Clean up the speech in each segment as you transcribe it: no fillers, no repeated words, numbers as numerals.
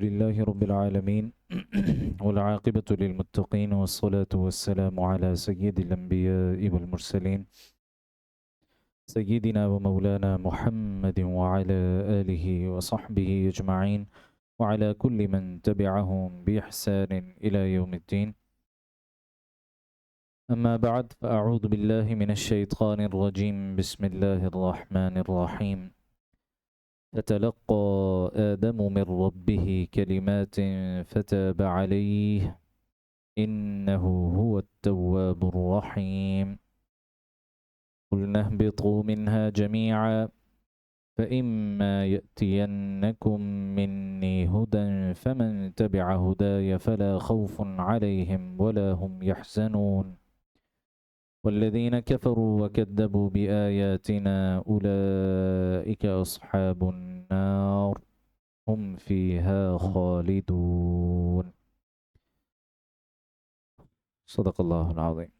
لله رب العالمين والعاقبة للمتقين والصلاة والسلام على سيد الأنبياء والمرسلين سيدنا ومولانا محمد وعلى آله وصحبه أجمعين وعلى كل من تبعهم بإحسان إلى يوم الدين. أما بعد، فأعوذ بالله من الشيطان الرجيم. بسم الله الرحمن الرحيم. فتلقى آدم من ربه كلمات فتاب عليه إنه هو التواب الرحيم. قلنا اهبطوا منها جميعا فإما يأتينكم مني هدى فمن تبع هداي فلا خوف عليهم ولا هم يحزنون والذين كفروا وكذبوا بآياتنا أولئك أصحاب النار هم فيها خالدون. صدق الله العظيم.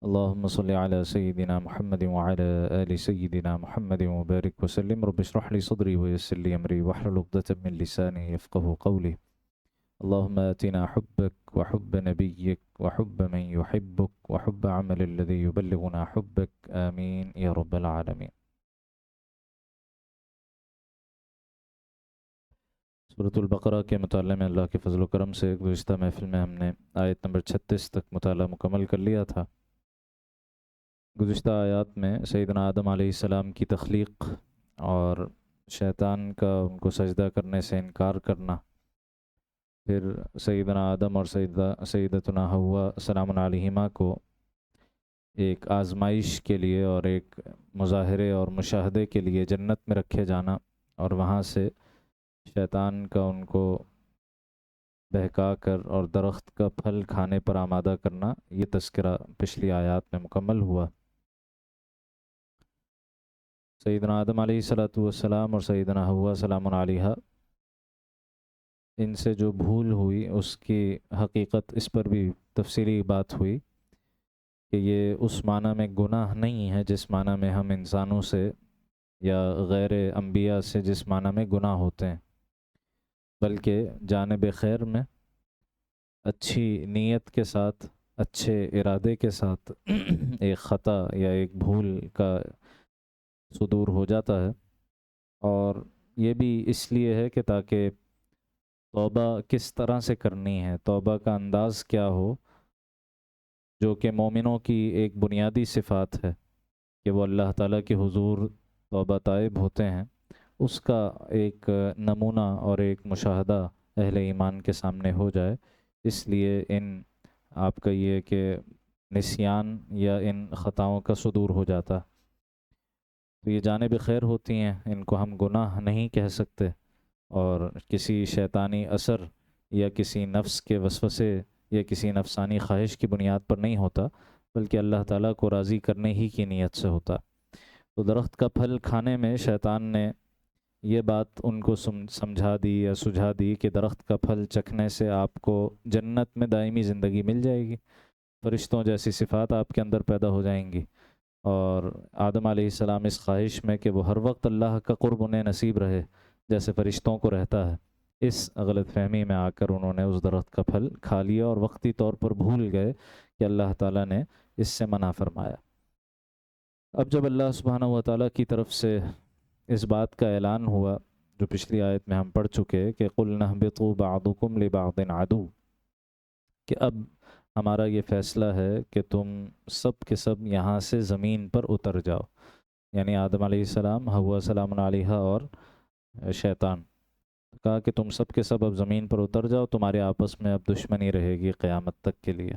اللهم صل على سيدنا محمد وعلى آل سيدنا محمد وبارك وسلم. رب اشرح لي صدري ويسر لي أمري واحلل عقدة من لساني يفقه قولي. اللهم آتنا حبك وحب نبيك وحب من يحبك وحب عمل الذي يبلغنا حبك آمين يا رب العالمين. سورۃ البقرہ کے مطالعے میں اللہ کے فضل و کرم سے گزشتہ محفل میں ہم نے آیت نمبر 36 تک مطالعہ مکمل کر لیا تھا. گزشتہ آیات میں سیدنا آدم علیہ السلام کی تخلیق اور شیطان کا ان کو سجدہ کرنے سے انکار کرنا، پھر سیدنا آدم اور سیدتنا حوا سلام علیہما کو ایک آزمائش کے لیے اور ایک مظاہرے اور مشاہدے کے لیے جنت میں رکھے جانا، اور وہاں سے شیطان کا ان کو بہکا کر اور درخت کا پھل کھانے پر آمادہ کرنا، یہ تذکرہ پچھلی آیات میں مکمل ہوا. سیدنا آدم علیہ السلام اور سیدنا حوا سلام علیہا، ان سے جو بھول ہوئی اس کی حقیقت اس پر بھی تفصیلی بات ہوئی کہ یہ اس معنی میں گناہ نہیں ہے جس معنی میں ہم انسانوں سے یا غیر انبیاء سے جس معنی میں گناہ ہوتے ہیں، بلکہ جانب خیر میں اچھی نیت کے ساتھ، اچھے ارادے کے ساتھ ایک خطا یا ایک بھول کا صدور ہو جاتا ہے. اور یہ بھی اس لیے ہے کہ تاکہ توبہ کس طرح سے کرنی ہے، توبہ کا انداز کیا ہو، جو کہ مومنوں کی ایک بنیادی صفات ہے کہ وہ اللہ تعالیٰ کے حضور توبہ طائب ہوتے ہیں، اس کا ایک نمونہ اور ایک مشاہدہ اہل ایمان کے سامنے ہو جائے. اس لیے ان آپ کا یہ کہ نسیان یا ان خطاؤں کا صدور ہو جاتا، تو یہ جانب خیر ہوتی ہیں، ان کو ہم گناہ نہیں کہہ سکتے، اور کسی شیطانی اثر یا کسی نفس کے وسوسے یا کسی نفسانی خواہش کی بنیاد پر نہیں ہوتا، بلکہ اللہ تعالیٰ کو راضی کرنے ہی کی نیت سے ہوتا. تو درخت کا پھل کھانے میں شیطان نے یہ بات ان کو سمجھا دی یا سجھا دی کہ درخت کا پھل چکھنے سے آپ کو جنت میں دائمی زندگی مل جائے گی، فرشتوں جیسی صفات آپ کے اندر پیدا ہو جائیں گی، اور آدم علیہ السلام اس خواہش میں کہ وہ ہر وقت اللہ کا قرب انہیں نصیب رہے جیسے فرشتوں کو رہتا ہے، اس غلط فہمی میں آ کر انہوں نے اس درخت کا پھل کھا لیا اور وقتی طور پر بھول گئے کہ اللہ تعالیٰ نے اس سے منع فرمایا. اب جب اللہ سبحانہ و تعالیٰ کی طرف سے اس بات کا اعلان ہوا جو پچھلی آیت میں ہم پڑھ چکے کہ قُلْنَا اهْبِطُوا بَعْضُكُمْ لِبَعْضٍ عَدُوٌّ، کہ اب ہمارا یہ فیصلہ ہے کہ تم سب کے سب یہاں سے زمین پر اتر جاؤ، یعنی آدم علیہ السلام، حوا سلام علیہا اور شیطان. کہا کہ تم سب کے سب اب زمین پر اتر جاؤ، تمہارے آپس میں اب دشمنی رہے گی قیامت تک کے لیے.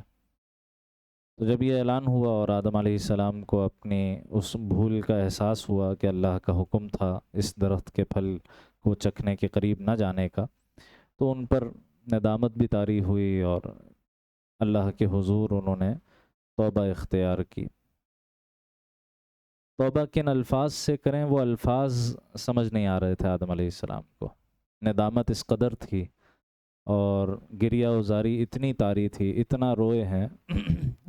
تو جب یہ اعلان ہوا اور آدم علیہ السلام کو اپنی اس بھول کا احساس ہوا کہ اللہ کا حکم تھا اس درخت کے پھل کو چکھنے کے قریب نہ جانے کا، تو ان پر ندامت بھی طاری ہوئی اور اللہ کے حضور انہوں نے توبہ اختیار کی. توبہ کن الفاظ سے کریں وہ الفاظ سمجھ نہیں آ رہے تھے آدم علیہ السلام کو. ندامت اس قدر تھی اور گریہ وزاری اتنی طاری تھی، اتنا روئے ہیں.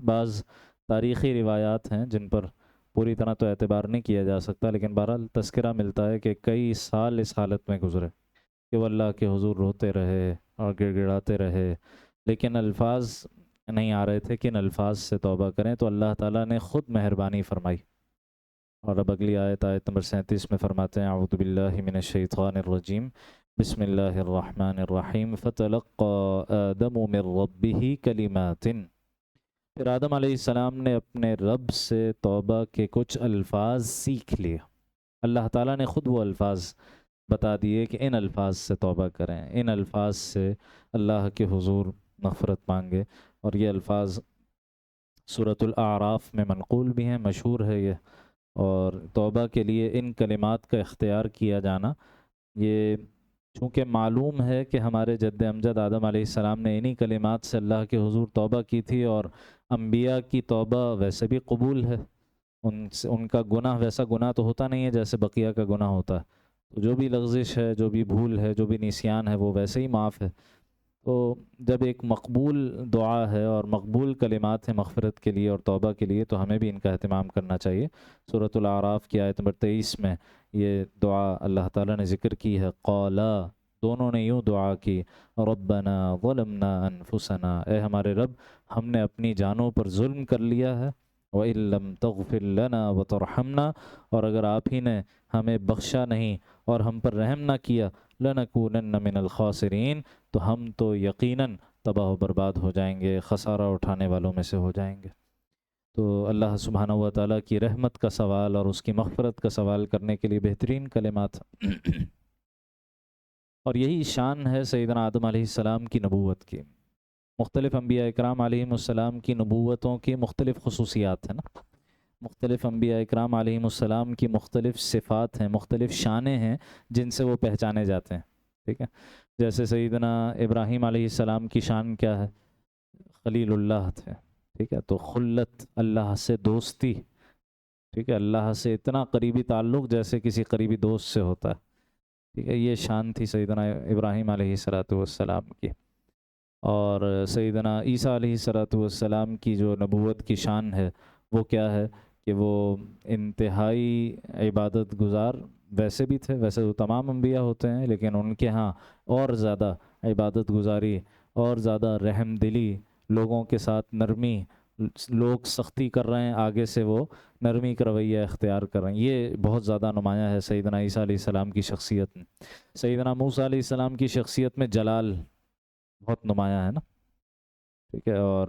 بعض تاریخی روایات ہیں جن پر پوری طرح تو اعتبار نہیں کیا جا سکتا، لیکن بہرحال تذکرہ ملتا ہے کہ کئی سال اس حالت میں گزرے کہ وہ اللہ کے حضور روتے رہے اور گڑ گڑاتے رہے، لیکن الفاظ نہیں آ رہے تھے کہ ان الفاظ سے توبہ کریں، تو اللہ تعالیٰ نے خود مہربانی فرمائی۔ اور اب اگلی آیت نمبر 37 میں فرماتے ہیں اعوذ باللہ من الشیطان الرجیم بسم اللہ الرحمن الرحیم فتلقى آدم من ربہ کلمات، پھر آدم علیہ السلام نے اپنے رب سے توبہ کے کچھ الفاظ سیکھ لیے۔ اللہ تعالیٰ نے خود وہ الفاظ بتا دیے کہ ان الفاظ سے توبہ کریں، ان الفاظ سے اللہ کے حضور مغفرت مانگے، اور یہ الفاظ سورۃ الاعراف میں منقول بھی ہیں، مشہور ہے یہ۔ اور توبہ کے لیے ان کلمات کا اختیار کیا جانا، یہ چونکہ معلوم ہے کہ ہمارے جد امجد آدم علیہ السلام نے انہی کلمات سے اللہ کے حضور توبہ کی تھی، اور انبیاء کی توبہ ویسے بھی قبول ہے، ان کا گناہ ویسا گناہ تو ہوتا نہیں ہے جیسے بقیہ کا گناہ ہوتا ہے، تو جو بھی لغزش ہے، جو بھی بھول ہے، جو بھی نسیان ہے، وہ ویسے ہی معاف ہے۔ تو جب ایک مقبول دعا ہے اور مقبول کلمات ہیں مغفرت کے لیے اور توبہ کے لیے، تو ہمیں بھی ان کا اہتمام کرنا چاہیے۔ سورۃ الاعراف کی آیت نمبر 23 میں یہ دعا اللہ تعالیٰ نے ذکر کی ہے، قالا، دونوں نے یوں دعا کی، ربنا ظلمنا انفسنا، اے ہمارے رب، ہم نے اپنی جانوں پر ظلم کر لیا ہے، وَإِن لَّمْ تَغْفِرْ لَنَا وَتَرْحَمْنَا، اور اگر آپ ہی نے ہمیں بخشا نہیں اور ہم پر رحم نہ کیا، لَنَكُونَنَّ مِنَ الْخَاسِرِينَ، تو ہم تو یقیناً تباہ و برباد ہو جائیں گے، خسارہ اٹھانے والوں میں سے ہو جائیں گے۔ تو اللہ سبحانہ و تعالیٰ کی رحمت کا سوال اور اس کی مغفرت کا سوال کرنے کے لیے بہترین کلمات اور یہی شان ہے سیدنا آدم علیہ السلام کی نبوت کی۔ مختلف انبیاء اکرام علیہم السلام کی نبوتوں کی مختلف خصوصیات ہیں نا، مختلف انبیاء اکرام علیہم السلام کی مختلف صفات ہیں، مختلف شانیں ہیں جن سے وہ پہچانے جاتے ہیں، ٹھیک ہے۔ جیسے سیدنا ابراہیم علیہ السلام کی شان کیا ہے؟ خلیل اللہ تھے، ٹھیک ہے، تو خلت، اللہ سے دوستی، ٹھیک ہے، اللہ سے اتنا قریبی تعلق جیسے کسی قریبی دوست سے ہوتا ہے، ٹھیک ہے، یہ شان تھی سیدنا ابراہیم علیہ السلام کی۔ اور سیدنا عیسیٰ علیہ السلام کی جو نبوت کی شان ہے وہ کیا ہے کہ وہ انتہائی عبادت گزار ویسے بھی تھے، ویسے تو تمام انبیاء ہوتے ہیں، لیکن ان کے ہاں اور زیادہ عبادت گزاری اور زیادہ رحم دلی، لوگوں کے ساتھ نرمی، لوگ سختی کر رہے ہیں آگے سے وہ نرمی کا رویہ اختیار کر رہے ہیں، یہ بہت زیادہ نمایاں ہے سیدنا عیسیٰ علیہ السلام کی شخصیت میں۔ سیدنا موسیٰ علیہ السلام کی شخصیت میں جلال بہت نمایاں ہے نا، ٹھیک ہے، اور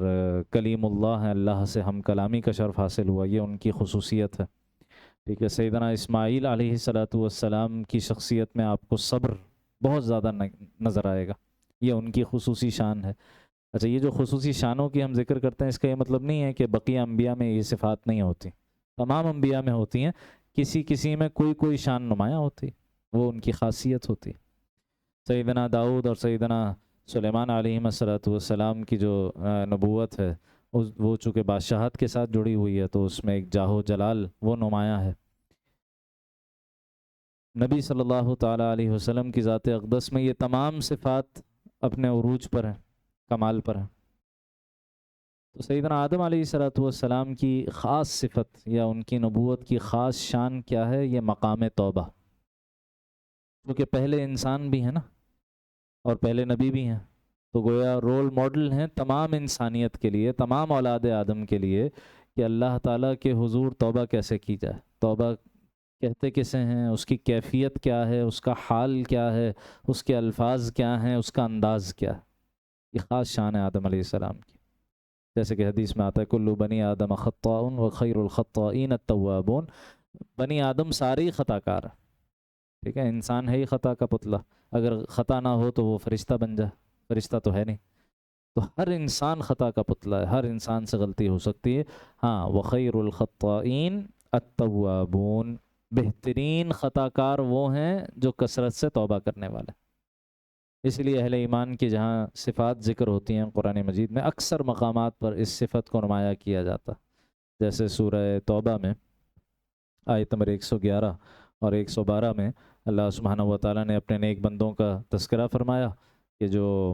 کلیم اللہ ہے، اللہ سے ہم کلامی کا شرف حاصل ہوا، یہ ان کی خصوصیت ہے، ٹھیک ہے۔ سیدنا اسماعیل علیہ السلام کی شخصیت میں آپ کو صبر بہت زیادہ نظر آئے گا، یہ ان کی خصوصی شان ہے۔ اچھا، یہ جو خصوصی شانوں کی ہم ذکر کرتے ہیں، اس کا یہ مطلب نہیں ہے کہ بقیہ انبیاء میں یہ صفات نہیں ہوتی، تمام انبیاء میں ہوتی ہیں، کسی میں کوئی شان نمایاں ہوتی، وہ ان کی خاصیت ہوتی۔ سیدنا داؤد اور سیدنا سلیمان علیہ السلام کی جو نبوت ہے وہ چونکہ بادشاہت کے ساتھ جڑی ہوئی ہے، تو اس میں ایک جاہ و جلال وہ نمایاں ہے۔ نبی صلی اللہ تعالیٰ علیہ وسلم کی ذات اقدس میں یہ تمام صفات اپنے عروج پر ہیں، کمال پر ہیں۔ تو سیدنا آدم علیہ السلام کی خاص صفت یا ان کی نبوت کی خاص شان کیا ہے؟ یہ مقام توبہ، کیونکہ پہلے انسان بھی ہیں نا اور پہلے نبی بھی ہیں، تو گویا رول ماڈل ہیں تمام انسانیت کے لیے، تمام اولاد آدم کے لیے، کہ اللہ تعالیٰ کے حضور توبہ کیسے کی جائے، توبہ کہتے کسے ہیں، اس کی کیفیت کیا ہے، اس کا حال کیا ہے، اس کے الفاظ کیا ہیں، اس کا انداز کیا ہے۔ یہ خاص شان ہے آدم علیہ السلام کی، جیسے کہ حدیث میں آتا ہے کلو بنی آدم خطاء وخیر الخطائین التوابون، بنی آدم سارے خطا کار، ٹھیک ہے، انسان ہے ہی خطا کا پتلا، اگر خطا نہ ہو تو وہ فرشتہ بن جائے، فرشتہ تو ہے نہیں، تو ہر انسان خطا کا پتلا ہے، ہر انسان سے غلطی ہو سکتی ہے، ہاں، وخیر الخطائین التوابون، بہترین خطا کار وہ ہیں جو کثرت سے توبہ کرنے والے۔ اس لیے اہل ایمان کی جہاں صفات ذکر ہوتی ہیں قرآن مجید میں، اکثر مقامات پر اس صفت کو نمایاں کیا جاتا، جیسے سورہ توبہ میں آیت نمبر 111 اور 112 میں اللہ سبحانہ و تعالیٰ نے اپنے نیک بندوں کا تذکرہ فرمایا کہ جو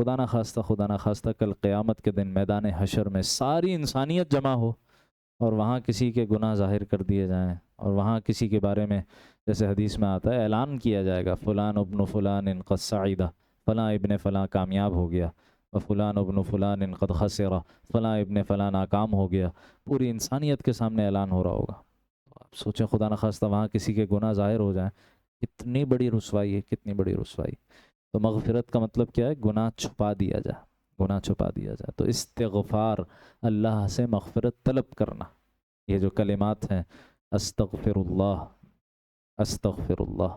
خدا نہ خواستہ کل قیامت کے دن میدان حشر میں ساری انسانیت جمع ہو اور وہاں کسی کے گناہ ظاہر کر دیے جائیں، اور وہاں کسی کے بارے میں جیسے حدیث میں آتا ہے اعلان کیا جائے گا فلان ابن فلان ان قد سعیدہ، فلاں ابن فلاں کامیاب ہو گیا، اور فلان ابن فلان ان قد خسرہ، فلاں ابن فلاں ناکام ہو گیا، پوری انسانیت کے سامنے اعلان ہو رہا ہوگا۔ آپ سوچیں خدا نہ خواستہ وہاں کسی کے گناہ ظاہر ہو جائیں، کتنی بڑی رسوائی ہے، کتنی بڑی رسوائی۔ تو مغفرت کا مطلب کیا ہے؟ گناہ چھپا دیا جائے، گناہ چھپا دیا جائے۔ تو استغفار، اللہ سے مغفرت طلب کرنا، یہ جو کلمات ہیں استغفر اللہ، استغفر اللہ،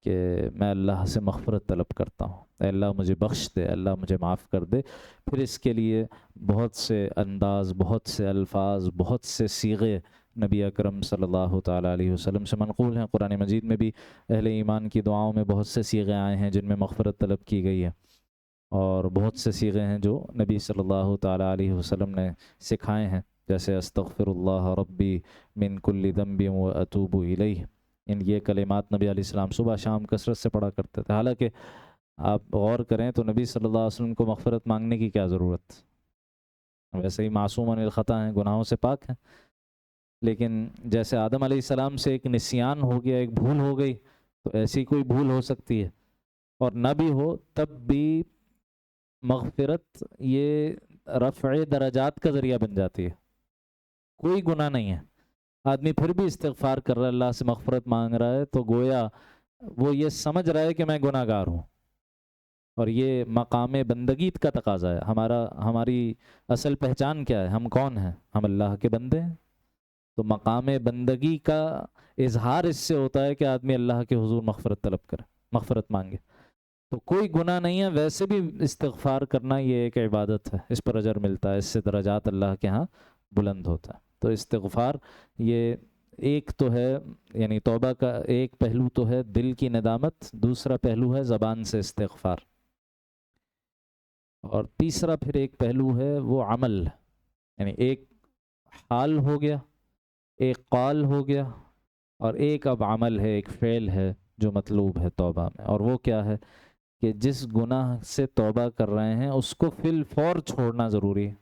کہ میں اللہ سے مغفرت طلب کرتا ہوں، اے اللہ مجھے بخش دے، اللہ مجھے معاف کر دے۔ پھر اس کے لیے بہت سے انداز، بہت سے الفاظ، بہت سے صیغے نبی اکرم صلی اللہ تعالیٰ علیہ وسلم سے منقول ہیں۔ قرآن مجید میں بھی اہل ایمان کی دعاؤں میں بہت سے صیغے آئے ہیں جن میں مغفرت طلب کی گئی ہے، اور بہت سے صیغے ہیں جو نبی صلی اللہ تعالیٰ علیہ وسلم نے سکھائے ہیں، جیسے استغفر اللہ ربی من کل ذنب و اتوب الیہ۔ یہ کلمات نبی علیہ السلام صبح شام کثرت سے پڑھا کرتے تھے۔ حالانکہ آپ غور کریں تو نبی صلی اللہ علیہ وسلم کو مغفرت مانگنے کی کیا ضرورت، ویسے ہی معصوم عن الخطا ہیں، گناہوں سے پاک ہیں، لیکن جیسے آدم علیہ السلام سے ایک نسیان ہو گیا، ایک بھول ہو گئی، تو ایسی کوئی بھول ہو سکتی ہے، اور نہ بھی ہو تب بھی مغفرت یہ رفع درجات کا ذریعہ بن جاتی ہے۔ کوئی گناہ نہیں ہے، آدمی پھر بھی استغفار کر رہا ہے، اللہ سے مغفرت مانگ رہا ہے، تو گویا وہ یہ سمجھ رہا ہے کہ میں گناہ گار ہوں، اور یہ مقام بندگی کا تقاضا ہے۔ ہماری اصل پہچان کیا ہے؟ ہم کون ہیں؟ ہم اللہ کے بندے ہیں۔ تو مقام بندگی کا اظہار اس سے ہوتا ہے کہ آدمی اللہ کے حضور مغفرت طلب کرے، مغفرت مانگے۔ تو کوئی گناہ نہیں ہے، ویسے بھی استغفار کرنا یہ ایک عبادت ہے، اس پر اجر ملتا ہے، اس سے درجات اللہ کے ہاں بلند ہوتا ہے۔ تو استغفار یہ ایک تو ہے، یعنی توبہ کا ایک پہلو تو ہے دل کی ندامت، دوسرا پہلو ہے زبان سے استغفار، اور تیسرا پھر ایک پہلو ہے وہ عمل، یعنی ایک حال ہو گیا، ایک قول ہو گیا، اور ایک اب عمل ہے، ایک فعل ہے جو مطلوب ہے توبہ میں، اور وہ کیا ہے کہ جس گناہ سے توبہ کر رہے ہیں اس کو فی الفور چھوڑنا ضروری ہے۔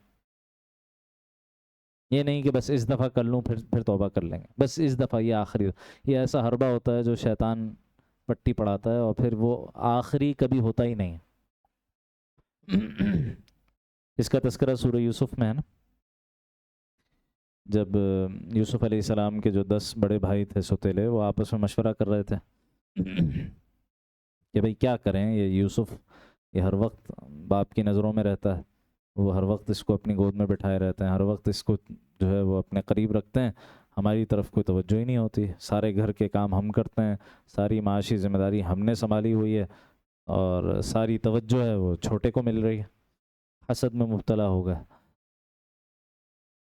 یہ نہیں کہ بس اس دفعہ کر لوں پھر توبہ کر لیں گے، بس اس دفعہ یہ آخری، یہ ایسا حربہ ہوتا ہے جو شیطان پٹی پڑھاتا ہے، اور پھر وہ آخری کبھی ہوتا ہی نہیں ہے۔ اس کا تذکرہ سورہ یوسف میں ہے نا، جب یوسف علیہ السلام کے جو 10 بڑے بھائی تھے ستیلے، وہ آپس میں مشورہ کر رہے تھے کہ بھئی کیا کریں، یہ یوسف یہ ہر وقت باپ کی نظروں میں رہتا ہے، وہ ہر وقت اس کو اپنی گود میں بٹھائے رہتے ہیں، ہر وقت اس کو جو ہے وہ اپنے قریب رکھتے ہیں، ہماری طرف کوئی توجہ ہی نہیں ہوتی، سارے گھر کے کام ہم کرتے ہیں، ساری معاشی ذمہ داری ہم نے سنبھالی ہوئی ہے، اور ساری توجہ ہے وہ چھوٹے کو مل رہی ہے، حسد میں مبتلا ہو گئے۔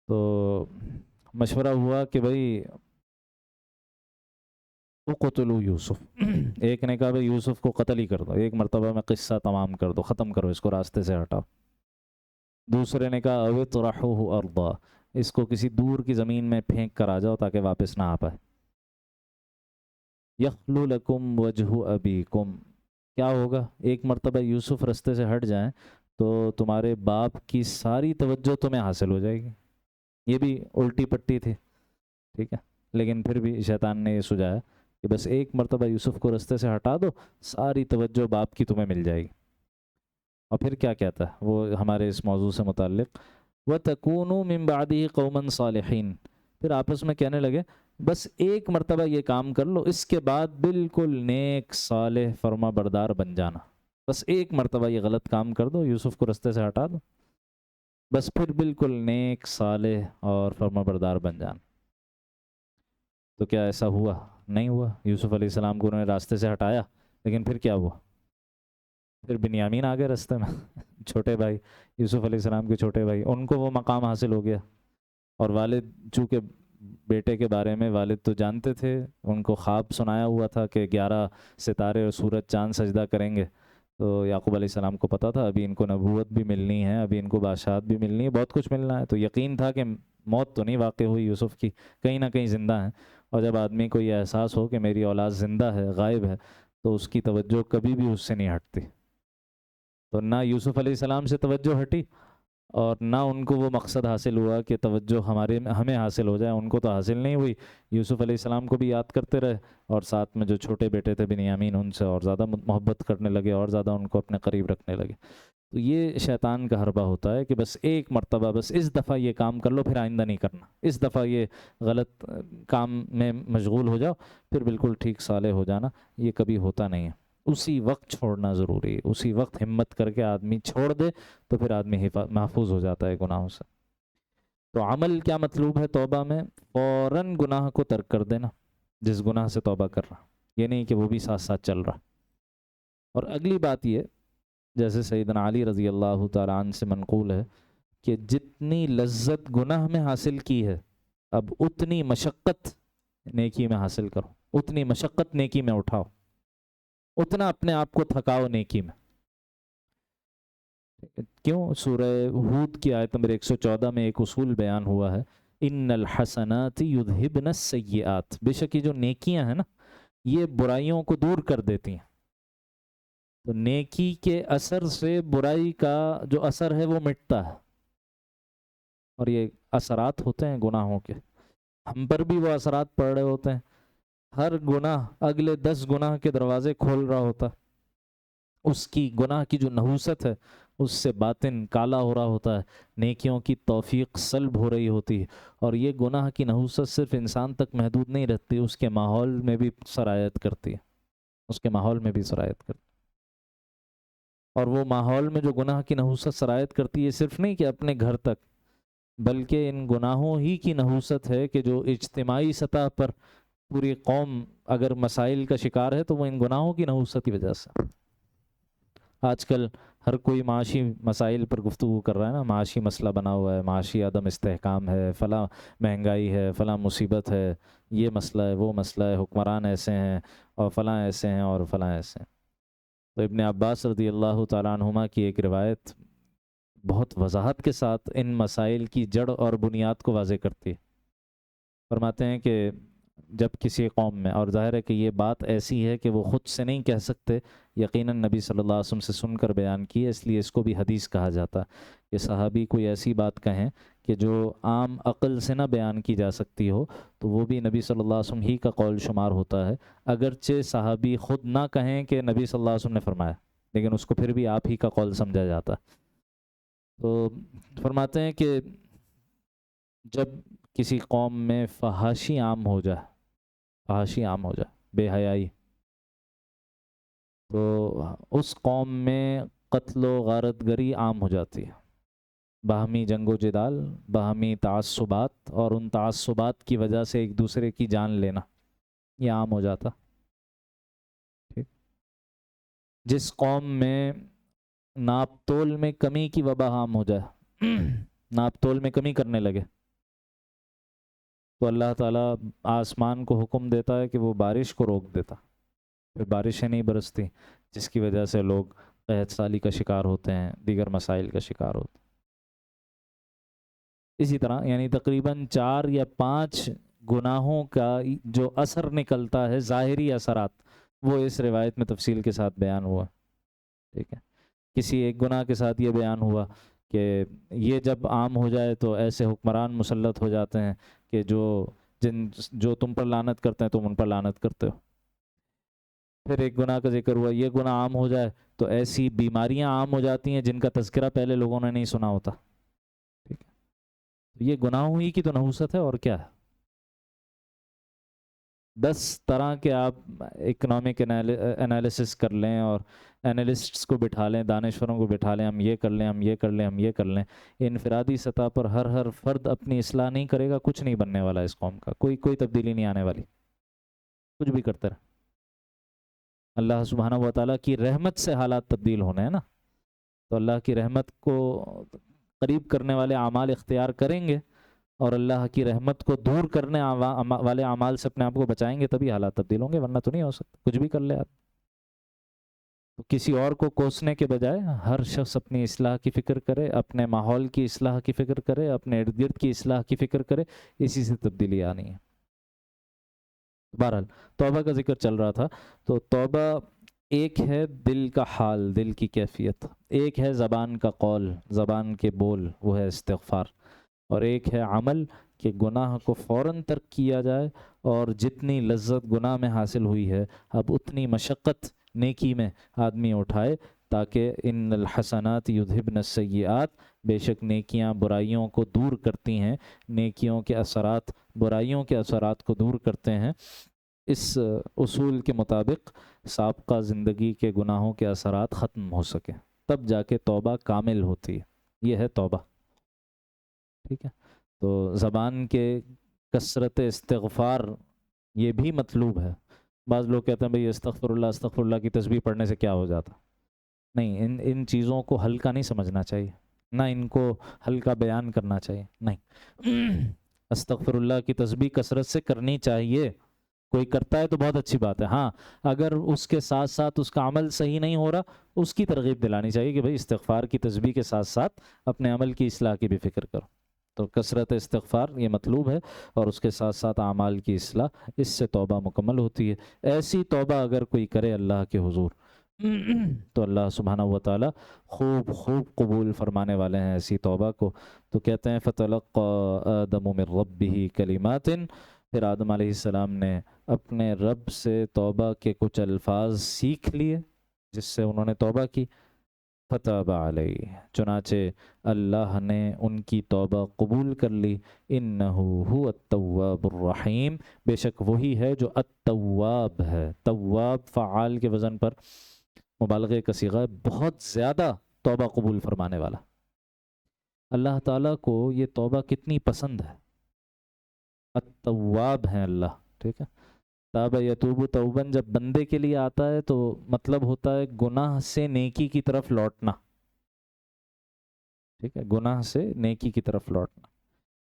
تو مشورہ ہوا کہ بھئی اقتلوا یوسف، ایک نے کہا بھئی یوسف کو قتل ہی کر دو، ایک مرتبہ میں قصہ تمام کر دو، ختم کرو، اس کو راستے سے ہٹاؤ۔ دوسرے نے کہا او اطرحوہ ارضا، اس کو کسی دور کی زمین میں پھینک کر آ جاؤ تاکہ واپس نہ آ پائے۔ یخلو لکم وجہ ابیکم، کیا ہوگا؟ ایک مرتبہ یوسف راستے سے ہٹ جائیں تو تمہارے باپ کی ساری توجہ تمہیں حاصل ہو جائے گی۔ یہ بھی الٹی پٹی تھی، ٹھیک ہے، لیکن پھر بھی شیطان نے یہ سجایا کہ بس ایک مرتبہ یوسف کو راستے سے ہٹا دو، ساری توجہ باپ کی تمہیں مل جائے گی۔ اور پھر کیا کہتا ہے وہ ہمارے اس موضوع سے متعلق، وَتَكُونُوا مِن بَعْدِهِ قَوْمًا صَالِحِينَ، پھر آپس میں کہنے لگے بس ایک مرتبہ یہ کام کر لو، اس کے بعد بالکل نیک صالح فرما بردار بن جانا، بس ایک مرتبہ یہ غلط کام کر دو، یوسف کو راستے سے ہٹا دو، بس پھر بالکل نیک صالح اور فرما بردار بن جانا۔ تو کیا ایسا ہوا؟ نہیں ہوا۔ یوسف علیہ السلام کو انہوں نے راستے سے ہٹایا، لیکن پھر کیا ہوا؟ پھر بنیامین آ گئے راستے میں، چھوٹے بھائی، یوسف علیہ السلام کے چھوٹے بھائی، ان کو وہ مقام حاصل ہو گیا، اور والد چونکہ بیٹے کے بارے میں والد تو جانتے تھے، ان کو خواب سنایا ہوا تھا کہ 11 ستارے اور سورج چاند سجدہ کریں گے، تو یعقوب علیہ السلام کو پتا تھا ابھی ان کو نبوت بھی ملنی ہے، ابھی ان کو بادشاہت بھی ملنی ہے، بہت کچھ ملنا ہے، تو یقین تھا کہ موت تو نہیں واقع ہوئی یوسف کی، کہیں نہ کہیں زندہ ہیں، اور جب آدمی کو یہ احساس ہو کہ میری اولاد زندہ ہے، غائب ہے، تو اس کی توجہ کبھی بھی اس سے نہیں ہٹتی۔ تو نہ یوسف علیہ السلام سے توجہ ہٹی اور نہ ان کو وہ مقصد حاصل ہوا کہ توجہ ہمیں حاصل ہو جائے، ان کو تو حاصل نہیں ہوئی۔ یوسف علیہ السلام کو بھی یاد کرتے رہے، اور ساتھ میں جو چھوٹے بیٹے تھے بنیامین، ان سے اور زیادہ محبت کرنے لگے، اور زیادہ ان کو اپنے قریب رکھنے لگے۔ تو یہ شیطان کا حربہ ہوتا ہے کہ بس ایک مرتبہ، بس اس دفعہ یہ کام کر لو، پھر آئندہ نہیں کرنا، اس دفعہ یہ غلط کام میں مشغول ہو جاؤ، پھر بالکل ٹھیک صالح ہو جانا، یہ کبھی ہوتا نہیں ہے۔ اسی وقت چھوڑنا ضروری ہے، اسی وقت ہمت کر کے آدمی چھوڑ دے تو پھر آدمی محفوظ ہو جاتا ہے گناہوں سے۔ تو عمل کیا مطلوب ہے توبہ میں؟ فوراً گناہ کو ترک کر دینا، جس گناہ سے توبہ کر رہا، یہ نہیں کہ وہ بھی ساتھ ساتھ چل رہا۔ اور اگلی بات یہ، جیسے سیدنا علی رضی اللہ تعالیٰ عنہ سے منقول ہے کہ جتنی لذت گناہ میں حاصل کی ہے، اب اتنی مشقت نیکی میں حاصل کرو، اتنی مشقت نیکی میں اٹھاؤ، اتنا اپنے آپ کو تھکاؤ نیکی میں۔ کیوں؟ سورہ ہود کی آیت نمبر 114 میں ایک اصول بیان ہوا ہے، ان الحسنات یذہبن السیئات، بے شک یہ جو نیکیاں ہیں نا، یہ برائیوں کو دور کر دیتی ہیں۔ تو نیکی کے اثر سے برائی کا جو اثر ہے وہ مٹتا ہے، اور یہ اثرات ہوتے ہیں گناہوں کے، ہم پر بھی وہ اثرات پڑ رہے ہوتے ہیں۔ ہر گناہ اگلے 10 گناہ کے دروازے کھول رہا ہوتا، اس کی گناہ کی جو نحوست ہے اس سے باطن کالا ہو رہا ہوتا ہے، نیکیوں کی توفیق سلب ہو رہی ہوتی ہے، اور یہ گناہ کی نحوست صرف انسان تک محدود نہیں رہتی، اس کے ماحول میں بھی سرایت کرتی ہے، اس کے ماحول میں بھی سرایت کرتی ہے۔ اور وہ ماحول میں جو گناہ کی نحوست سرایت کرتی ہے، صرف نہیں کہ اپنے گھر تک، بلکہ ان گناہوں ہی کی نحوست ہے کہ جو اجتماعی سطح پر پوری قوم اگر مسائل کا شکار ہے تو وہ ان گناہوں کی نحوست کی وجہ سے۔ آج کل ہر کوئی معاشی مسائل پر گفتگو کر رہا ہے نا، معاشی مسئلہ بنا ہوا ہے، معاشی عدم استحکام ہے، فلاں مہنگائی ہے، فلاں مصیبت ہے، یہ مسئلہ ہے، وہ مسئلہ ہے، حکمران ایسے ہیں اور فلاں ایسے ہیں اور فلاں ایسے ہیں۔ تو ابن عباس رضی اللہ تعالیٰ عنہما کی ایک روایت بہت وضاحت کے ساتھ ان مسائل کی جڑ اور بنیاد کو واضح کرتی ہے۔ فرماتے ہیں کہ جب کسی قوم میں، اور ظاہر ہے کہ یہ بات ایسی ہے کہ وہ خود سے نہیں کہہ سکتے، یقیناً نبی صلی اللہ علیہ وسلم سے سن کر بیان کی ہے، اس لیے اس کو بھی حدیث کہا جاتا ہے کہ صحابی کوئی ایسی بات کہیں کہ جو عام عقل سے نہ بیان کی جا سکتی ہو، تو وہ بھی نبی صلی اللہ علیہ وسلم ہی کا قول شمار ہوتا ہے، اگرچہ صحابی خود نہ کہیں کہ نبی صلی اللہ علیہ وسلم نے فرمایا، لیکن اس کو پھر بھی آپ ہی کا قول سمجھا جاتا ہے۔ تو فرماتے ہیں کہ جب کسی قوم میں فحاشی عام ہو جائے، فحاشی عام ہو جائے، بے حیائی، تو اس قوم میں قتل و غارت گری عام ہو جاتی ہے، باہمی جنگ و جدال، باہمی تعصبات، اور ان تعصبات کی وجہ سے ایک دوسرے کی جان لینا، یہ عام ہو جاتا۔ جس قوم میں ناپ تول میں کمی کی وبا عام ہو جائے، ناپ تول میں کمی کرنے لگے، تو اللہ تعالیٰ آسمان کو حکم دیتا ہے کہ وہ بارش کو روک دیتا، پھر بارشیں نہیں برستی، جس کی وجہ سے لوگ قحط سالی کا شکار ہوتے ہیں، دیگر مسائل کا شکار ہوتے ہیں۔ اسی طرح یعنی تقریباً 4 یا 5 گناہوں کا جو اثر نکلتا ہے، ظاہری اثرات، وہ اس روایت میں تفصیل کے ساتھ بیان ہوا، ٹھیک ہے۔ کسی ایک گناہ کے ساتھ یہ بیان ہوا کہ یہ جب عام ہو جائے تو ایسے حکمران مسلط ہو جاتے ہیں کہ جو تم پر لعنت کرتے ہیں تم ان پر لعنت کرتے ہو۔ پھر ایک گناہ کا ذکر ہوا، یہ گناہ عام ہو جائے تو ایسی بیماریاں عام ہو جاتی ہیں جن کا تذکرہ پہلے لوگوں نے نہیں سنا ہوتا، ٹھیک ہے۔ یہ گناہوں ہی کی تو نحوست ہے، اور کیا ہے۔ 10 طرح کے آپ اکنامک انالیسس کر لیں اور انالسٹس کو بٹھا لیں، دانشوروں کو بٹھا لیں، ہم یہ کر لیں، ہم یہ کر لیں، ہم یہ کر لیں، انفرادی سطح پر ہر فرد اپنی اصلاح نہیں کرے گا، کچھ نہیں بننے والا اس قوم کا، کوئی تبدیلی نہیں آنے والی، کچھ بھی کرتے رہے۔ اللہ سبحانہ و تعالیٰ کی رحمت سے حالات تبدیل ہونے ہیں نا، تو اللہ کی رحمت کو قریب کرنے والے اعمال اختیار کریں گے، اور اللہ کی رحمت کو دور کرنے والے اعمال سے اپنے آپ کو بچائیں گے، تبھی حالات تبدیل ہوں گے، ورنہ تو نہیں ہو سکتا، کچھ بھی کر لے آپ۔ تو کسی اور کو کوسنے کے بجائے ہر شخص اپنی اصلاح کی فکر کرے، اپنے ماحول کی اصلاح کی فکر کرے، اپنے ارد گرد کی اصلاح کی فکر کرے، اسی سے تبدیلی آنی ہے۔ بہرحال توبہ کا ذکر چل رہا تھا، تو توبہ ایک ہے دل کا حال، دل کی کیفیت، ایک ہے زبان کا قول، زبان کے بول، وہ ہے استغفار، اور ایک ہے عمل کہ گناہ کو فوراً ترک کیا جائے، اور جتنی لذت گناہ میں حاصل ہوئی ہے اب اتنی مشقت نیکی میں آدمی اٹھائے، تاکہ ان الحسنات یذہبن السیئات، بے شک نیکیاں برائیوں کو دور کرتی ہیں، نیکیوں کے اثرات برائیوں کے اثرات کو دور کرتے ہیں۔ اس اصول کے مطابق سابقہ زندگی کے گناہوں کے اثرات ختم ہو سکے، تب جا کے توبہ کامل ہوتی ہے۔ یہ ہے توبہ، ٹھیک ہے۔ تو زبان کے کثرت استغفار یہ بھی مطلوب ہے۔ بعض لوگ کہتے ہیں بھئی استغفر اللہ کی تسبیح پڑھنے سے کیا ہو جاتا؟ نہیں، ان چیزوں کو ہلکا نہیں سمجھنا چاہیے، نہ ان کو ہلکا بیان کرنا چاہیے، نہیں۔ استغفر اللہ کی تسبیح کثرت سے کرنی چاہیے، کوئی کرتا ہے تو بہت اچھی بات ہے۔ ہاں، اگر اس کے ساتھ ساتھ اس کا عمل صحیح نہیں ہو رہا، اس کی ترغیب دلانی چاہیے کہ بھئی استغفار کی تسبیح کے ساتھ ساتھ اپنے عمل کی اصلاح کی بھی فکر کرو۔ تو کثرت استغفار یہ مطلوب ہے، اور اس کے ساتھ ساتھ اعمال کی اصلاح، اس سے توبہ مکمل ہوتی ہے۔ ایسی توبہ اگر کوئی کرے اللہ کے حضور تو اللہ سبحانہ و تعالی خوب خوب قبول فرمانے والے ہیں ایسی توبہ کو۔ تو کہتے ہیں فَتَلَقَّى آدَمُ مِن رَبِّهِ كَلِمَاتٍ، پھر آدم علیہ السلام نے اپنے رب سے توبہ کے کچھ الفاظ سیکھ لیے جس سے انہوں نے توبہ کی۔ فَتَابَ عَلَيْهِ، چنانچہ اللہ نے ان کی توبہ قبول کر لی۔ إِنَّهُ هُوَ التَّوَّابُ الرَّحِيمُ، بے شک وہی ہے جو التواب ہے۔ تواب فعال کے وزن پر مبالغے کا صیغہ ہے، بہت زیادہ توبہ قبول فرمانے والا۔ اللہ تعالیٰ کو یہ توبہ کتنی پسند ہے۔ التواب ہیں اللہ، ٹھیک ہے۔ تاب یتوب توبن جب بندے کے لیے آتا ہے تو مطلب ہوتا ہے گناہ سے نیکی کی طرف لوٹنا، ٹھیک ہے، گناہ سے نیکی کی طرف لوٹنا۔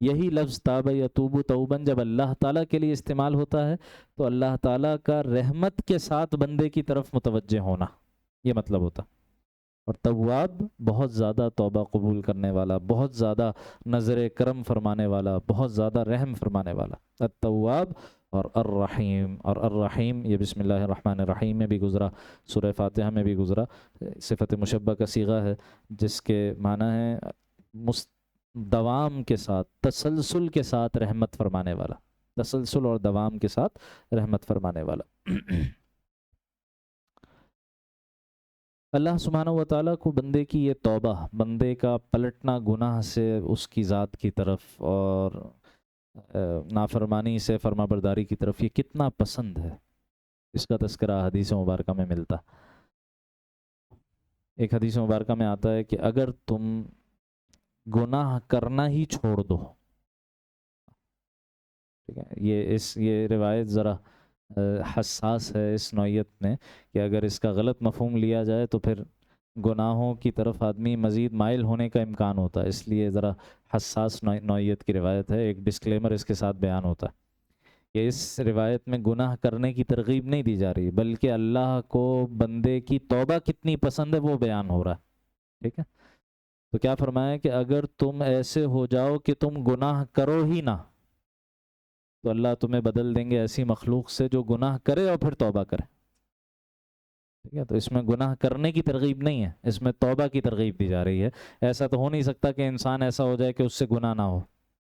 یہی لفظ تاب یتوب توبن جب اللہ تعالیٰ کے لیے استعمال ہوتا ہے تو اللہ تعالیٰ کا رحمت کے ساتھ بندے کی طرف متوجہ ہونا، یہ مطلب ہوتا۔ اور تواب بہت زیادہ توبہ قبول کرنے والا، بہت زیادہ نظر کرم فرمانے والا، بہت زیادہ رحم فرمانے والا۔ التواب اور الرحیم، اور الرحیم یہ بسم اللہ الرحمن الرحیم میں بھی گزرا، سورہ فاتحہ میں بھی گزرا، صفت مشبہ کا صیغہ ہے جس کے معنی ہے دوام کے ساتھ، تسلسل کے ساتھ رحمت فرمانے والا، تسلسل اور دوام کے ساتھ رحمت فرمانے والا۔ اللہ سبحانہ و تعالیٰ کو بندے کی یہ توبہ، بندے کا پلٹنا گناہ سے اس کی ذات کی طرف اور نافرمانی سے فرما برداری کی طرف، یہ کتنا پسند ہے، اس کا تذکرہ حدیث مبارکہ میں ملتا۔ ایک حدیث مبارکہ میں آتا ہے کہ اگر تم گناہ کرنا ہی چھوڑ دو، ٹھیک ہے، یہ روایت ذرا حساس ہے اس نوعیت میں کہ اگر اس کا غلط مفہوم لیا جائے تو پھر گناہوں کی طرف آدمی مزید مائل ہونے کا امکان ہوتا ہے، اس لیے ذرا حساس نوعیت کی روایت ہے۔ ایک ڈسکلیمر اس کے ساتھ بیان ہوتا ہے کہ اس روایت میں گناہ کرنے کی ترغیب نہیں دی جا رہی، بلکہ اللہ کو بندے کی توبہ کتنی پسند ہے وہ بیان ہو رہا ہے، ٹھیک ہے۔ تو کیا فرمایا کہ اگر تم ایسے ہو جاؤ کہ تم گناہ کرو ہی نہ، تو اللہ تمہیں بدل دیں گے ایسی مخلوق سے جو گناہ کرے اور پھر توبہ کرے، ٹھیک ہے۔ تو اس میں گناہ کرنے کی ترغیب نہیں ہے، اس میں توبہ کی ترغیب دی جا رہی ہے۔ ایسا تو ہو نہیں سکتا کہ انسان ایسا ہو جائے کہ اس سے گناہ نہ ہو،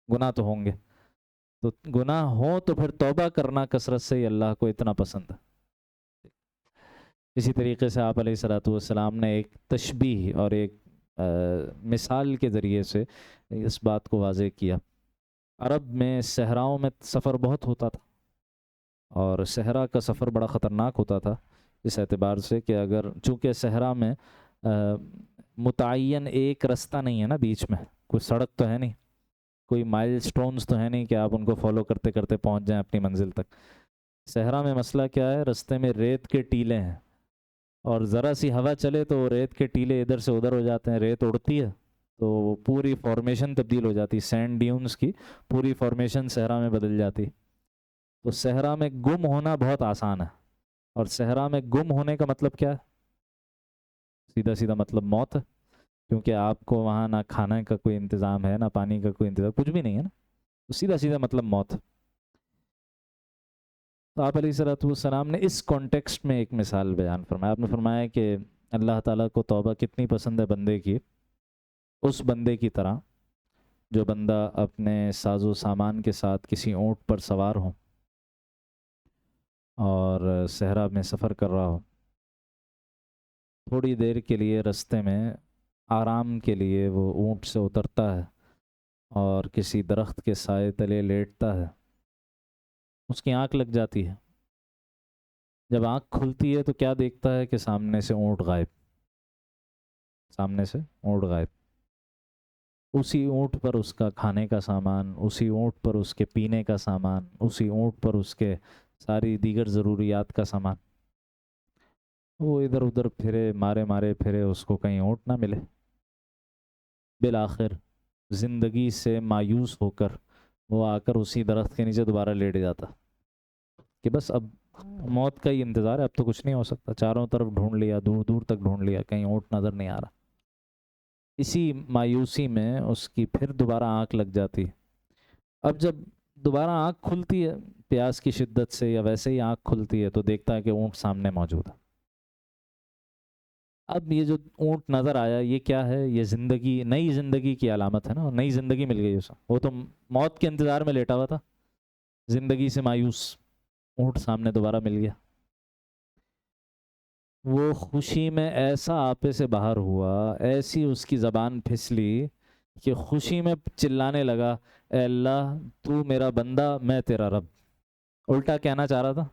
گناہ تو ہوں گے، تو گناہ ہو تو پھر توبہ کرنا کثرت سے ہی اللہ کو اتنا پسند ہے۔ اسی طریقے سے آپ علیہ الصلوۃ والسلام نے ایک تشبیہ اور ایک مثال کے ذریعے سے اس بات کو واضح کیا۔ عرب میں صحراؤں میں سفر بہت ہوتا تھا، اور صحرا کا سفر بڑا خطرناک ہوتا تھا اس اعتبار سے کہ اگر چونکہ صحرا میں متعین ایک رستہ نہیں ہے نا، بیچ میں کوئی سڑک تو ہے نہیں، کوئی مائل سٹونز تو ہے نہیں کہ آپ ان کو فالو کرتے کرتے پہنچ جائیں اپنی منزل تک۔ صحرا میں مسئلہ کیا ہے، رستے میں ریت کے ٹیلے ہیں، اور ذرا سی ہوا چلے تو ریت کے ٹیلے ادھر سے ادھر ہو جاتے ہیں، ریت اڑتی ہے تو پوری فارمیشن تبدیل ہو جاتی، سینڈ ڈیونز کی پوری فارمیشن صحرا میں بدل جاتی۔ تو صحرا میں گم ہونا بہت آسان ہے، اور صحرا میں گم ہونے کا مطلب کیا ہے؟ سیدھا سیدھا مطلب موت ہے، کیونکہ آپ کو وہاں نہ کھانے کا کوئی انتظام ہے، نہ پانی کا کوئی انتظام، کچھ بھی نہیں ہے نا، تو سیدھا سیدھا مطلب موت۔ تو آپ علیہ الصلوۃ والسلام نے اس کانٹیکسٹ میں ایک مثال بیان فرمایا۔ آپ نے فرمایا کہ اللہ تعالیٰ کو توبہ کتنی پسند ہے بندے کی، اس بندے کی طرح جو بندہ اپنے ساز و سامان کے ساتھ کسی اونٹ پر سوار ہو اور صحرا میں سفر کر رہا ہو، تھوڑی دیر کے لیے رستے میں آرام کے لیے وہ اونٹ سے اترتا ہے اور کسی درخت کے سائے تلے لیٹتا ہے، اس کی آنکھ لگ جاتی ہے، جب آنکھ کھلتی ہے تو کیا دیکھتا ہے کہ سامنے سے اونٹ غائب، سامنے سے اونٹ غائب، اسی اونٹ پر اس کا کھانے کا سامان، اسی اونٹ پر اس کے پینے کا سامان، اسی اونٹ پر اس کے ساری دیگر ضروریات کا سامان۔ وہ ادھر ادھر پھرے، مارے مارے پھرے، اس کو کہیں اونٹ نہ ملے، بالآخر زندگی سے مایوس ہو کر وہ آ کر اسی درخت کے نیچے دوبارہ لیٹ جاتا کہ بس اب موت کا ہی انتظار ہے، اب تو کچھ نہیں ہو سکتا، چاروں طرف ڈھونڈ لیا، دور دور تک ڈھونڈ لیا، کہیں اونٹ نظر نہیں آ رہا۔ اسی مایوسی میں اس کی پھر دوبارہ آنکھ لگ جاتی ہے۔ اب جب دوبارہ آنکھ کھلتی ہے پیاس کی شدت سے یا ویسے ہی آنکھ کھلتی ہے تو دیکھتا ہے کہ اونٹ سامنے موجود ہے۔ اب یہ جو اونٹ نظر آیا یہ کیا ہے؟ یہ زندگی، نئی زندگی کی علامت ہے نا، نئی زندگی مل گئی اسے، وہ تو موت کے انتظار میں لیٹا ہوا تھا، زندگی سے مایوس، اونٹ سامنے دوبارہ مل گیا۔ وہ خوشی میں ایسا آپے سے باہر ہوا، ایسی اس کی زبان پھسلی کہ خوشی میں چلانے لگا، اے اللہ تو میرا بندہ میں تیرا رب۔ الٹا کہنا چاہ رہا تھا،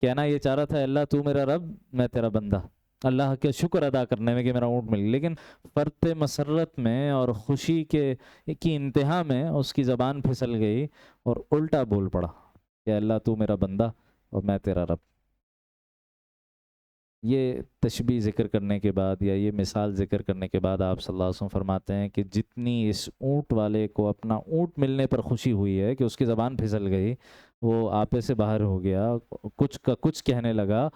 کہنا یہ چاہ رہا تھا، اے اللہ تو میرا رب میں تیرا بندہ، اللہ کے شکر ادا کرنے میں کہ میرا اونٹ مل گیا، لیکن فرط مسرت میں اور خوشی کی انتہا میں اس کی زبان پھسل گئی اور الٹا بول پڑا کہ اللہ تو میرا بندہ اور میں تیرا رب۔ یہ تشبیہ ذکر کرنے کے بعد یا یہ مثال ذکر کرنے کے بعد آپ صلی اللہ علیہ وسلم فرماتے ہیں کہ جتنی اس اونٹ والے کو اپنا اونٹ ملنے پر خوشی ہوئی ہے کہ اس کی زبان پھسل گئی، وہ آپے سے باہر ہو گیا، کچھ کا کچھ کہنے لگا،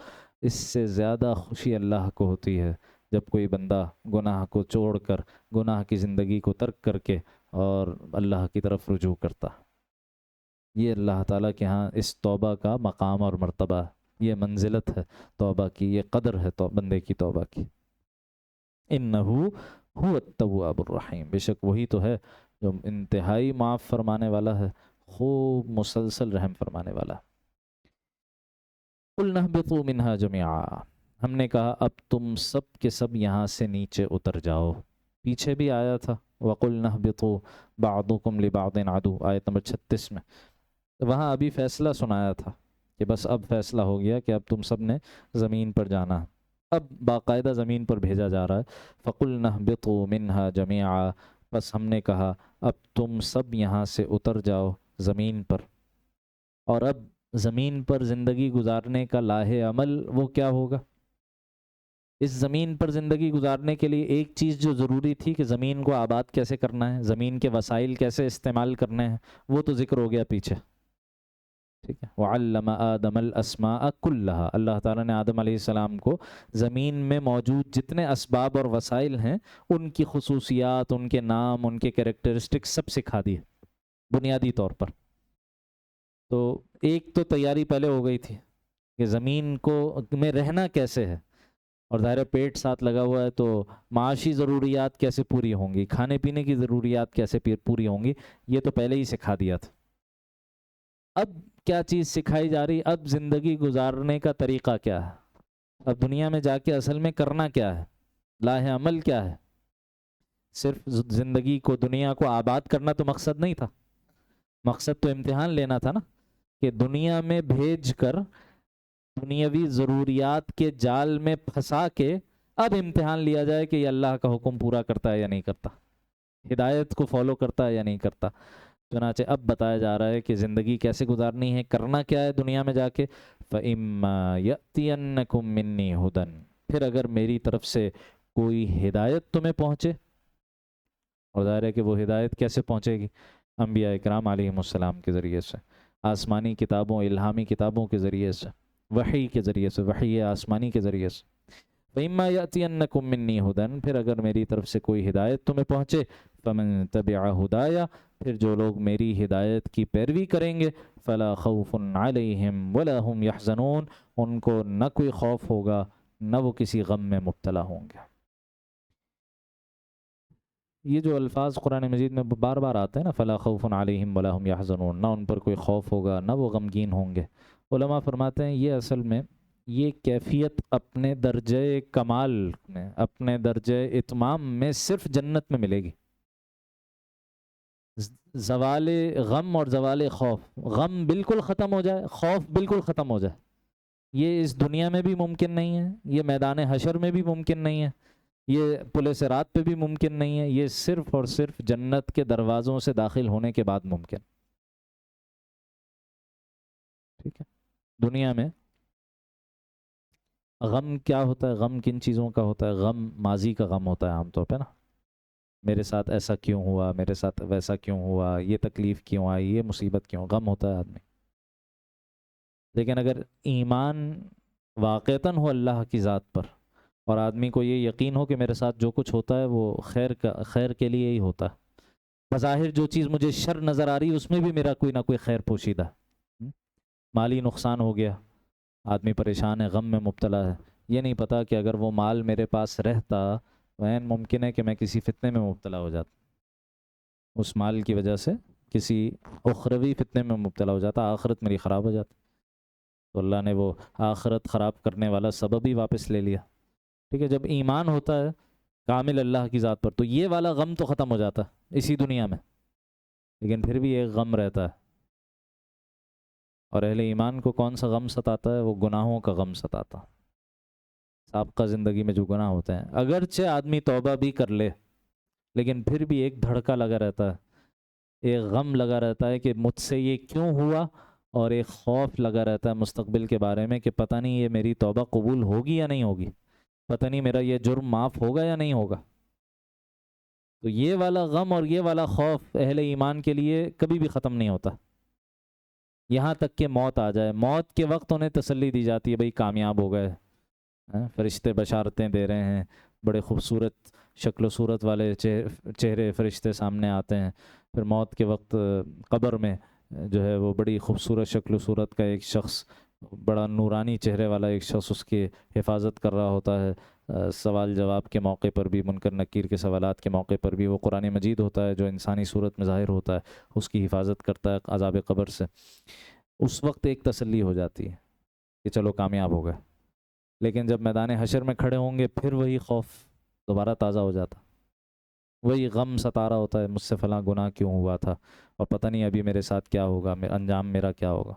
اس سے زیادہ خوشی اللہ کو ہوتی ہے جب کوئی بندہ گناہ کو چھوڑ کر، گناہ کی زندگی کو ترک کر کے اور اللہ کی طرف رجوع کرتا۔ یہ اللہ تعالیٰ کے ہاں اس توبہ کا مقام اور مرتبہ، یہ منزلت ہے توبہ کی، یہ قدر ہے تو بندے کی توبہ کی۔ انہو هو التواب الرحیم، بے شک وہی تو ہے جو انتہائی معاف فرمانے والا ہے، خوب مسلسل رحم فرمانے والا۔ قُلْنَا اهْبِطُوا مِنْهَا جَمِيعًا، ہم نے کہا اب تم سب کے سب یہاں سے نیچے اتر جاؤ۔ پیچھے بھی آیا تھا وَقُلْنَا اهْبِطُوا بَعْضُكُمْ لِبَعْضٍ عَدُوٌّ، آیت نمبر 36 میں، وہاں ابھی فیصلہ سنایا تھا کہ بس اب فیصلہ ہو گیا کہ اب تم سب نے زمین پر جانا، اب باقاعدہ زمین پر بھیجا جا رہا ہے۔ فَقُلْنَا اهْبِطُوا مِنْهَا جَمِيعًا، بس ہم نے کہا اب تم سب یہاں سے اتر جاؤ زمین پر، اور اب زمین پر زندگی گزارنے کا لاہ عمل وہ کیا ہوگا؟ اس زمین پر زندگی گزارنے کے لیے ایک چیز جو ضروری تھی کہ زمین کو آباد کیسے کرنا ہے، زمین کے وسائل کیسے استعمال کرنے ہیں، وہ تو ذکر ہو گیا پیچھے، ٹھیک ہے۔ وَعَلَّمَ آدَمَ الْأَسْمَاءَ كُلَّهَا، اللہ تعالیٰ نے آدم علیہ السلام کو زمین میں موجود جتنے اسباب اور وسائل ہیں ان کی خصوصیات، ان کے نام، ان کے کریکٹرسٹک سب سکھا دیے بنیادی طور پر۔ تو ایک تو تیاری پہلے ہو گئی تھی کہ زمین کو میں رہنا کیسے ہے، اور ظاہر پیٹ ساتھ لگا ہوا ہے تو معاشی ضروریات کیسے پوری ہوں گی، کھانے پینے کی ضروریات کیسے پوری ہوں گی، یہ تو پہلے ہی سکھا دیا تھا۔ اب کیا چیز سکھائی جا رہی؟ اب زندگی گزارنے کا طریقہ کیا ہے، اب دنیا میں جا کے اصل میں کرنا کیا ہے، لاہ عمل کیا ہے۔ صرف زندگی کو، دنیا کو آباد کرنا تو مقصد نہیں تھا، مقصد تو امتحان لینا تھا نا، کہ دنیا میں بھیج کر دنیاوی ضروریات کے جال میں پھنسا کے اب امتحان لیا جائے کہ یہ اللہ کا حکم پورا کرتا ہے یا نہیں کرتا، ہدایت کو فالو کرتا ہے یا نہیں کرتا۔ چنانچہ اب بتایا جا رہا ہے کہ زندگی کیسے گزارنی ہے، کرنا کیا ہے دنیا میں جا کے۔ فَإِمَّا يَأْتِيَنَّكُم مِّنِّي هُدًى، پھر اگر میری طرف سے کوئی ہدایت تمہیں پہنچے، اور ظاہر ہے کہ وہ ہدایت کیسے پہنچے گی؟ انبیاء اکرام علیہم السلام کے ذریعے سے، آسمانی کتابوں، الہامی کتابوں کے ذریعے سے، وحی کے ذریعے سے، وحی آسمانی کے ذریعے سے۔ فَإِمَّا يَأْتِيَنَّكُم مِّنِّي هُدًى، پھر اگر میری طرف سے کوئی ہدایت تمہیں پہنچے، فَمَن تَبِعَ هُدَايَ، پھر جو لوگ میری ہدایت کی پیروی کریں گے، فَلَا خَوْفٌ عَلَيْهِمْ وَلَا هُمْ يَحْزَنُونَ، ان کو نہ کوئی خوف ہوگا نہ وہ کسی غم میں مبتلا ہوں گے۔ یہ جو الفاظ قرآن مجید میں بار بار آتے ہیں نا، فلا خوف علیہم ولا هم یحزنون، نہ ان پر کوئی خوف ہوگا نہ وہ غمگین ہوں گے، علماء فرماتے ہیں یہ اصل میں یہ کیفیت اپنے درجہ کمال میں، اپنے درجہ اتمام میں صرف جنت میں ملے گی۔ زوال غم اور زوال خوف، غم بالکل ختم ہو جائے، خوف بالکل ختم ہو جائے، یہ اس دنیا میں بھی ممکن نہیں ہے، یہ میدان حشر میں بھی ممکن نہیں ہے، یہ پل صراط پہ بھی ممکن نہیں ہے، یہ صرف اور صرف جنت کے دروازوں سے داخل ہونے کے بعد ممکن۔ ٹھیک ہے، دنیا میں غم کیا ہوتا ہے؟ غم کن چیزوں کا ہوتا ہے؟ غم ماضی کا غم ہوتا ہے عام طور پہ نا، میرے ساتھ ایسا کیوں ہوا، میرے ساتھ ویسا کیوں ہوا، یہ تکلیف کیوں آئی، یہ مصیبت کیوں، غم ہوتا ہے آدمی۔ لیکن اگر ایمان واقعتاً ہو اللہ کی ذات پر، اور آدمی کو یہ یقین ہو کہ میرے ساتھ جو کچھ ہوتا ہے وہ خیر کے لیے ہی ہوتا ہے، بظاہر جو چیز مجھے شر نظر آ رہی ہے اس میں بھی میرا کوئی نہ کوئی خیر پوشیدہ ہے۔ مالی نقصان ہو گیا، آدمی پریشان ہے، غم میں مبتلا ہے، یہ نہیں پتا کہ اگر وہ مال میرے پاس رہتا تو عین ممکن ہے کہ میں کسی فتنے میں مبتلا ہو جاتا، اس مال کی وجہ سے کسی اخروی فتنے میں مبتلا ہو جاتا، آخرت میری خراب ہو جاتی، تو اللہ نے وہ آخرت خراب کرنے والا سبب ہی واپس لے لیا۔ ٹھیک ہے، جب ایمان ہوتا ہے کامل اللہ کی ذات پر تو یہ والا غم تو ختم ہو جاتا ہے اسی دنیا میں، لیکن پھر بھی ایک غم رہتا ہے، اور اہل ایمان کو کون سا غم ستاتا ہے؟ وہ گناہوں کا غم ستاتا، سابقہ زندگی میں جو گناہ ہوتے ہیں، اگرچہ آدمی توبہ بھی کر لے لیکن پھر بھی ایک دھڑکا لگا رہتا ہے، ایک غم لگا رہتا ہے کہ مجھ سے یہ کیوں ہوا، اور ایک خوف لگا رہتا ہے مستقبل کے بارے میں کہ پتہ نہیں یہ میری توبہ قبول ہوگی یا نہیں ہوگی، پتہ نہیں میرا یہ جرم معاف ہوگا یا نہیں ہوگا۔ تو یہ والا غم اور یہ والا خوف اہل ایمان کے لیے کبھی بھی ختم نہیں ہوتا، یہاں تک کہ موت آ جائے، موت کے وقت انہیں تسلی دی جاتی ہے، بھئی کامیاب ہو گئے، فرشتے بشارتیں دے رہے ہیں، بڑے خوبصورت شکل و صورت والے چہرے فرشتے سامنے آتے ہیں، پھر موت کے وقت قبر میں جو ہے وہ بڑی خوبصورت شکل و صورت کا ایک شخص، بڑا نورانی چہرے والا ایک شخص اس کی حفاظت کر رہا ہوتا ہے، سوال جواب کے موقع پر بھی، منکر نکیر کے سوالات کے موقع پر بھی، وہ قرآن مجید ہوتا ہے جو انسانی صورت میں ظاہر ہوتا ہے، اس کی حفاظت کرتا ہے عذاب قبر سے۔ اس وقت ایک تسلی ہو جاتی ہے کہ چلو کامیاب ہو گئے، لیکن جب میدان حشر میں کھڑے ہوں گے پھر وہی خوف دوبارہ تازہ ہو جاتا، وہی غم ستا رہا ہوتا ہے، مجھ سے فلاں گناہ کیوں ہوا تھا، اور پتہ نہیں ابھی میرے ساتھ کیا ہوگا، انجام میرا کیا ہوگا۔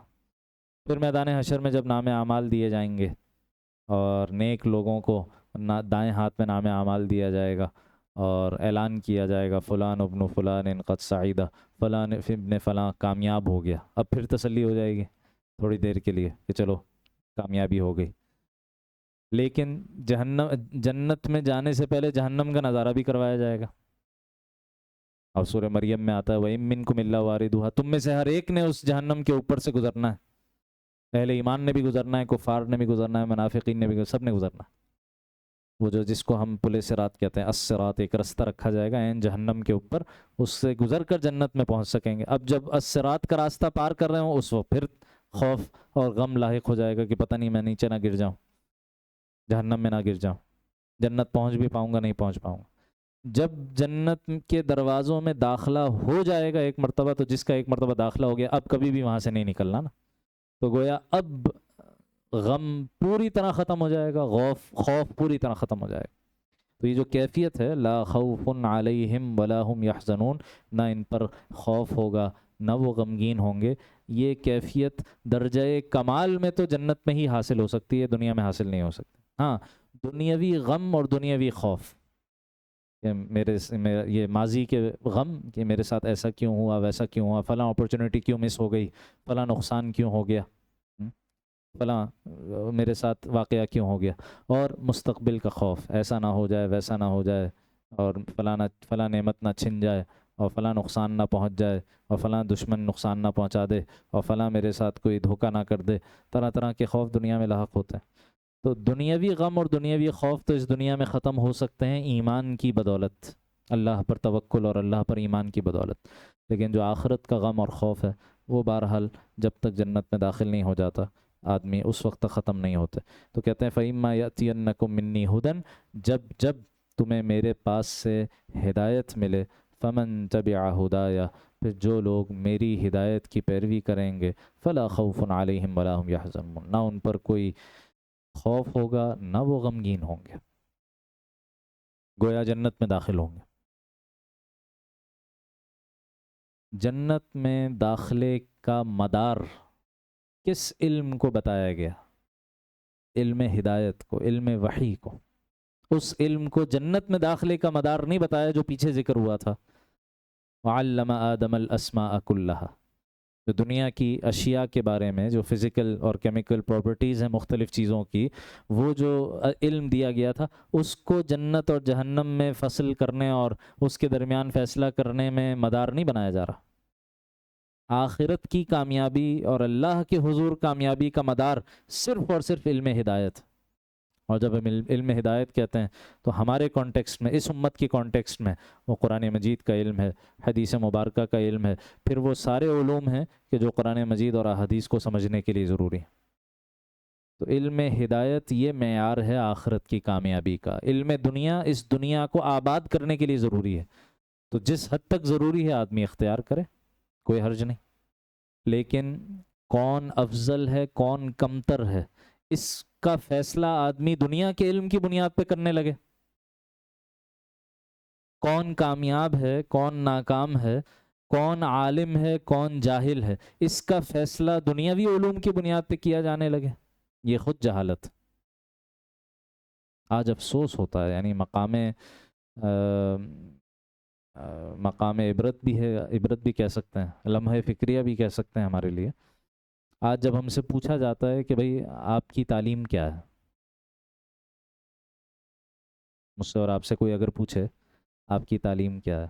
پھر میدان حشر میں جب نام اعمال دیے جائیں گے اور نیک لوگوں کو دائیں ہاتھ میں نام اعمال دیا جائے گا اور اعلان کیا جائے گا فلان ابن فلان قد سعیدہ، فلان ابن فلاں کامیاب ہو گیا، اب پھر تسلی ہو جائے گی تھوڑی دیر کے لیے کہ چلو کامیابی ہو گئی۔ لیکن جنت میں جانے سے پہلے جہنم کا نظارہ بھی کروایا جائے گا، اور سورہ مریم میں آتا ہے وَإِن مِّنكُمْ إِلَّا وَارِدُهَا، تم میں سے ہر ایک نے اس جہنم کے اوپر سے گزرنا ہے، اہل ایمان نے بھی گزرنا ہے، کفار نے بھی گزرنا ہے، منافقین نے بھی، سب نے گزرنا ہے، وہ جو جس کو ہم پل صراط کہتے ہیں، الصراط، ایک رستہ رکھا جائے گا این جہنم کے اوپر، اس سے گزر کر جنت میں پہنچ سکیں گے۔ اب جب الصراط کا راستہ پار کر رہے ہوں اس وقت پھر خوف اور غم لاحق ہو جائے گا کہ پتہ نہیں میں نیچے نہ گر جاؤں، جہنم میں نہ گر جاؤں، جنت پہنچ بھی پاؤں گا نہیں پہنچ پاؤں گا۔ جب جنت کے دروازوں میں داخلہ ہو جائے گا ایک مرتبہ، تو جس کا ایک مرتبہ داخلہ ہو گیا اب کبھی بھی وہاں سے نہیں نکلنا نا، تو گویا اب غم پوری طرح ختم ہو جائے گا، خوف پوری طرح ختم ہو جائے گا۔ تو یہ جو کیفیت ہے لا خوف علیہم ولا هم یحزنون، نہ ان پر خوف ہوگا نہ وہ غمگین ہوں گے، یہ کیفیت درجہ کمال میں تو جنت میں ہی حاصل ہو سکتی ہے، دنیا میں حاصل نہیں ہو سکتی۔ ہاں، دنیاوی غم اور دنیاوی خوف، یہ ماضی کے غم کہ میرے ساتھ ایسا کیوں ہوا، ویسا کیوں ہوا، فلاں اپرچونٹی کیوں مس ہو گئی، فلاں نقصان کیوں ہو گیا، فلاں میرے ساتھ واقعہ کیوں ہو گیا، اور مستقبل کا خوف ایسا نہ ہو جائے، ویسا نہ ہو جائے، اور فلاں نعمت نہ چھن جائے، اور فلاں نقصان نہ پہنچ جائے، اور فلاں دشمن نقصان نہ پہنچا دے، اور فلاں میرے ساتھ کوئی دھوکہ نہ کر دے، طرح طرح کے خوف دنیا میں لاحق ہوتے ہیں۔ تو دنیاوی غم اور دنیاوی خوف تو اس دنیا میں ختم ہو سکتے ہیں ایمان کی بدولت، اللہ پر توکل اور اللہ پر ایمان کی بدولت، لیکن جو آخرت کا غم اور خوف ہے وہ بہرحال جب تک جنت میں داخل نہیں ہو جاتا آدمی اس وقت تک ختم نہیں ہوتے. تو کہتے ہیں فَإِمَّا يَأْتِيَنَّكُم مِّنِّي هُدًى، جب تمہیں میرے پاس سے ہدایت ملے، فَمَن تَبِعَ هُدَايَ، پھر جو لوگ میری ہدایت کی پیروی کریں گے، فَلَا خَوْفٌ عَلَيْهِمْ وَلَا هُمْ يَحْزَنُونَ، نہ ان پر کوئی خوف ہوگا نہ وہ غمگین ہوں گے، گویا جنت میں داخل ہوں گے. جنت میں داخلے کا مدار کس علم کو بتایا گیا؟ علم ہدایت کو، علم وحی کو. اس علم کو جنت میں داخلے کا مدار نہیں بتایا جو پیچھے ذکر ہوا تھا. وَعَلَّمَ آدَمَ الْأَسْمَاءَ كُلَّهَا، جو دنیا کی اشیاء کے بارے میں، جو فزیکل اور کیمیکل پراپرٹیز ہیں مختلف چیزوں کی، وہ جو علم دیا گیا تھا اس کو جنت اور جہنم میں فصل کرنے اور اس کے درمیان فیصلہ کرنے میں مدار نہیں بنایا جا رہا. آخرت کی کامیابی اور اللہ کے حضور کامیابی کا مدار صرف اور صرف علم ہدایت. اور جب ہم علم ہدایت کہتے ہیں تو ہمارے کانٹیکسٹ میں، اس امت کی کانٹیکسٹ میں، وہ قرآن مجید کا علم ہے، حدیث مبارکہ کا علم ہے، پھر وہ سارے علوم ہیں کہ جو قرآن مجید اور احادیث کو سمجھنے کے لیے ضروری ہیں. تو علم ہدایت یہ معیار ہے آخرت کی کامیابی کا. علم دنیا اس دنیا کو آباد کرنے کے لیے ضروری ہے، تو جس حد تک ضروری ہے آدمی اختیار کرے، کوئی حرج نہیں. لیکن کون افضل ہے کون کمتر ہے، اس کا فیصلہ آدمی دنیا کے علم کی بنیاد پہ کرنے لگے. کون کامیاب ہے کون ناکام ہے، کون عالم ہے کون جاہل ہے، اس کا فیصلہ دنیاوی علوم کی بنیاد پہ کیا جانے لگے، یہ خود جہالت. آج افسوس ہوتا ہے، یعنی مقام عبرت بھی ہے، عبرت بھی کہہ سکتے ہیں، لمحہ فکریہ بھی کہہ سکتے ہیں ہمارے لیے. آج جب ہم سے پوچھا جاتا ہے کہ بھئی آپ کی تعلیم کیا ہے، مجھ سے اور آپ سے کوئی اگر پوچھے آپ کی تعلیم کیا ہے،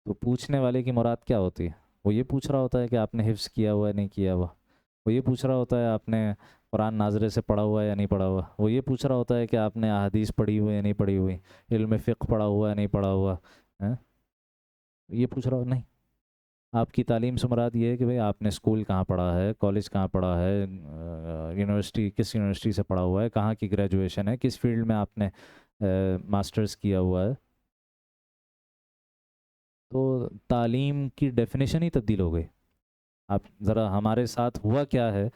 تو پوچھنے والے کی مراد کیا ہوتی ہے؟ وہ یہ پوچھ رہا ہوتا ہے کہ آپ نے حفظ کیا ہوا ہے نہیں کیا ہوا، وہ یہ پوچھ رہا ہوتا ہے آپ نے قرآن ناظرے سے پڑھا ہوا ہے یا نہیں پڑھا ہوا، وہ یہ پوچھ رہا ہوتا ہے کہ آپ نے احادیث پڑھی ہوئی ہے یا نہیں پڑھی ہوئی، علم فقہ پڑھا ہوا ہے نہیں پڑھا ہوا. یہ پوچھ رہا ہو نہیں. آپ کی تعلیم سے مراد یہ ہے کہ بھئی آپ نے اسکول کہاں پڑھا ہے، کالج کہاں پڑھا ہے، یونیورسٹی کس یونیورسٹی سے پڑھا ہوا ہے، کہاں کی گریجویشن ہے، کس فیلڈ میں آپ نے ماسٹرز کیا ہوا ہے. تو تعلیم کی ڈیفینیشن ہی تبدیل ہو گئی. اب ذرا ہمارے ساتھ ہوا کیا ہے،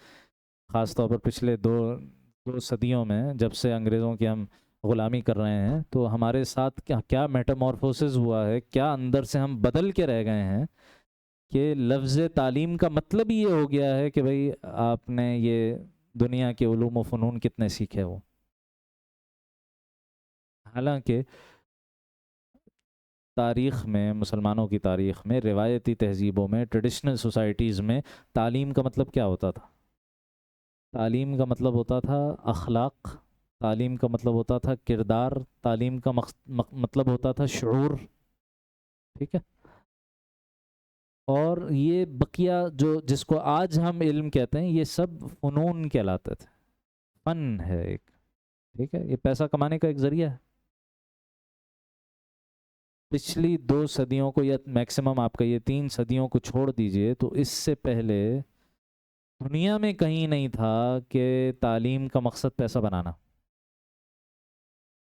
خاص طور پر پچھلے دو صدیوں میں، جب سے انگریزوں کی ہم غلامی کر رہے ہیں، تو ہمارے ساتھ کیا میٹامورفوسز ہوا ہے، کیا اندر سے ہم بدل کے رہ گئے ہیں کہ لفظ تعلیم کا مطلب ہی یہ ہو گیا ہے کہ بھئی آپ نے یہ دنیا کے علوم و فنون کتنے سیکھے ہو. حالانکہ تاریخ میں، مسلمانوں کی تاریخ میں، روایتی تہذیبوں میں، ٹریڈیشنل سوسائٹیز میں تعلیم کا مطلب کیا ہوتا تھا؟ تعلیم کا مطلب ہوتا تھا اخلاق، تعلیم کا مطلب ہوتا تھا کردار، تعلیم کا مطلب ہوتا تھا شعور. ٹھیک ہے. اور یہ بقیہ جس کو آج ہم علم کہتے ہیں، یہ سب فنون کہلاتے تھے. فن ہے ایک، ٹھیک ہے، یہ پیسہ کمانے کا ایک ذریعہ ہے. پچھلی 2 صدیوں کو یا میکسیمم آپ کا یہ 3 صدیوں کو چھوڑ دیجئے، تو اس سے پہلے دنیا میں کہیں نہیں تھا کہ تعلیم کا مقصد پیسہ بنانا.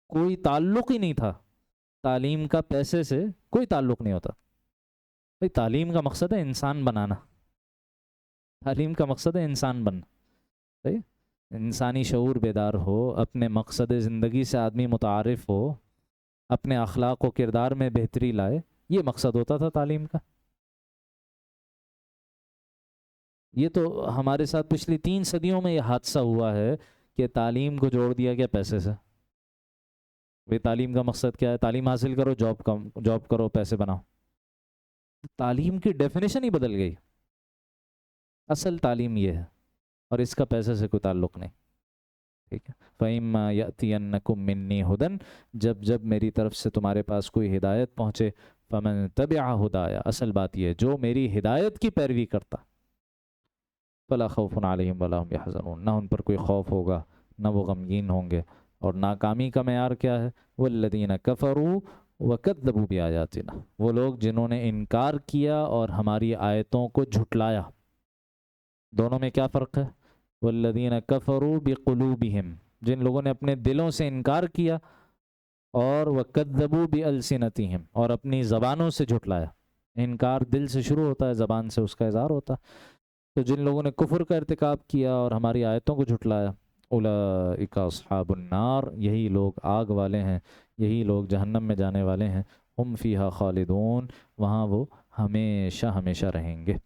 کوئی تعلق ہی نہیں تھا تعلیم کا، پیسے سے کوئی تعلق نہیں ہوتا. بھئی تعلیم کا مقصد ہے انسان بنانا، تعلیم کا مقصد ہے انسان بننا. صحیح؟ انسانی شعور بیدار ہو، اپنے مقصد زندگی سے آدمی متعارف ہو، اپنے اخلاق و کردار میں بہتری لائے، یہ مقصد ہوتا تھا تعلیم کا. یہ تو ہمارے ساتھ پچھلی 3 صدیوں میں یہ حادثہ ہوا ہے کہ تعلیم کو جوڑ دیا گیا پیسے سے. بھئی تعلیم کا مقصد کیا ہے؟ تعلیم حاصل کرو، جاب کرو، پیسے بناؤ. تعلیم کی ڈیفینیشن ہی بدل گئی. اصل تعلیم یہ ہے، اور اس کا پیسے سے کوئی تعلق نہیں. ٹھیک ہے. فَإِمَّا يَأْتِيَنَّكُم مِّنِّي هُدًى، جب میری طرف سے تمہارے پاس کوئی ہدایت پہنچے، فَمَن تَبِعَ هُدَايَ، اصل بات یہ ہے جو میری ہدایت کی پیروی کرتا، فَلَا خَوْفٌ عَلَيْهِمْ وَلَا هُمْ يَحْزَنُونَ، نہ ان پر کوئی خوف ہوگا نہ وہ غمگین ہوں گے. اور ناکامی کا معیار کیا ہے؟ وَالَّذِينَ كَفَرُوا وَكَذَّبُوا بِآيَاتِنَا، وہ لوگ جنہوں نے انکار کیا اور ہماری آیتوں کو جھٹلایا. دونوں میں کیا فرق ہے؟ والذین کفروا بقلوبہم، جن لوگوں نے اپنے دلوں سے انکار کیا، اور وکذبوا بألسنتہم، اور اپنی زبانوں سے جھٹلایا۔ انکار دل سے شروع ہوتا ہے، زبان سے اس کا اظہار ہوتا ہے۔ تو جن لوگوں نے کفر کا ارتکاب کیا اور ہماری آیتوں کو جھٹلایا، اولئک اصحاب النار، یہی لوگ آگ والے ہیں، یہی لوگ جہنم میں جانے والے ہیں، ہم فیہا خالدون، وہاں وہ ہمیشہ ہمیشہ رہیں گے۔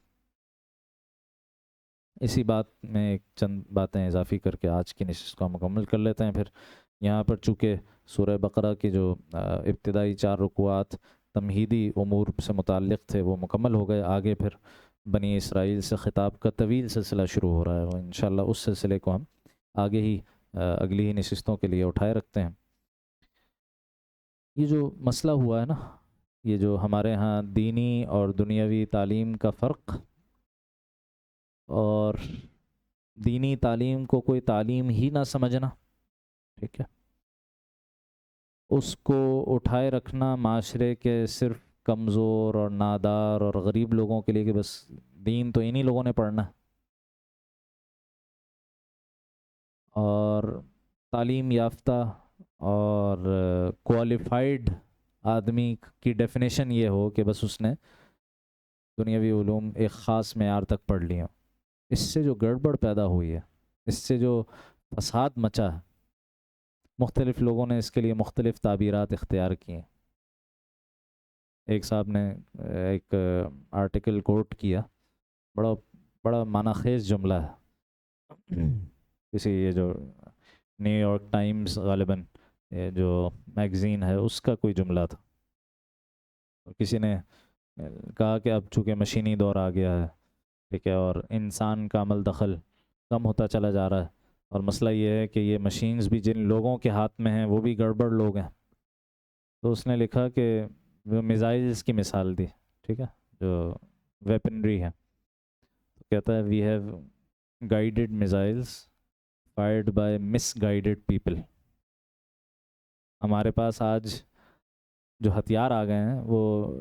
اسی بات میں ایک چند باتیں اضافی کر کے آج کی نشست کو مکمل کر لیتے ہیں۔ پھر یہاں پر چونکہ سورہ بقرہ کی جو ابتدائی 4 رکوعات تمہیدی امور سے متعلق تھے وہ مکمل ہو گئے، آگے پھر بنی اسرائیل سے خطاب کا طویل سلسلہ شروع ہو رہا ہے، اور انشاءاللہ اس سلسلے کو ہم آگے ہی اگلی ہی نشستوں کے لیے اٹھائے رکھتے ہیں۔ یہ جو مسئلہ ہوا ہے نا، یہ جو ہمارے ہاں دینی اور دنیاوی تعلیم کا فرق، اور دینی تعلیم کو کوئی تعلیم ہی نہ سمجھنا، ٹھیک ہے، اس کو اٹھائے رکھنا معاشرے کے صرف کمزور اور نادار اور غریب لوگوں کے لیے کہ بس دین تو انہی لوگوں نے پڑھنا ہے، اور تعلیم یافتہ اور کوالیفائڈ آدمی کی ڈیفینیشن یہ ہو کہ بس اس نے دنیاوی علوم ایک خاص معیار تک پڑھ لی ہوں۔ اس سے جو گڑبڑ پیدا ہوئی ہے، اس سے جو فساد مچا ہے، مختلف لوگوں نے اس کے لیے مختلف تعبیرات اختیار کی ہیں۔ ایک صاحب نے ایک آرٹیکل کوٹ کیا، بڑا بڑا معنی خیز جملہ ہے، کسی یہ جو نیو یارک ٹائمز غالباً یہ جو میگزین ہے اس کا کوئی جملہ تھا، کسی نے کہا کہ اب چونکہ مشینی دور آ گیا ہے، ٹھیک ہے، اور انسان کا عمل دخل کم ہوتا چلا جا رہا ہے، اور مسئلہ یہ ہے کہ یہ مشینز بھی جن لوگوں کے ہاتھ میں ہیں وہ بھی گڑبڑ لوگ ہیں، تو اس نے لکھا کہ وہ میزائلز کی مثال دی، ٹھیک ہے، جو ویپنری ہے، تو کہتا ہے we have guided missiles fired by misguided people. ہمارے پاس آج جو ہتھیار آ گئے ہیں وہ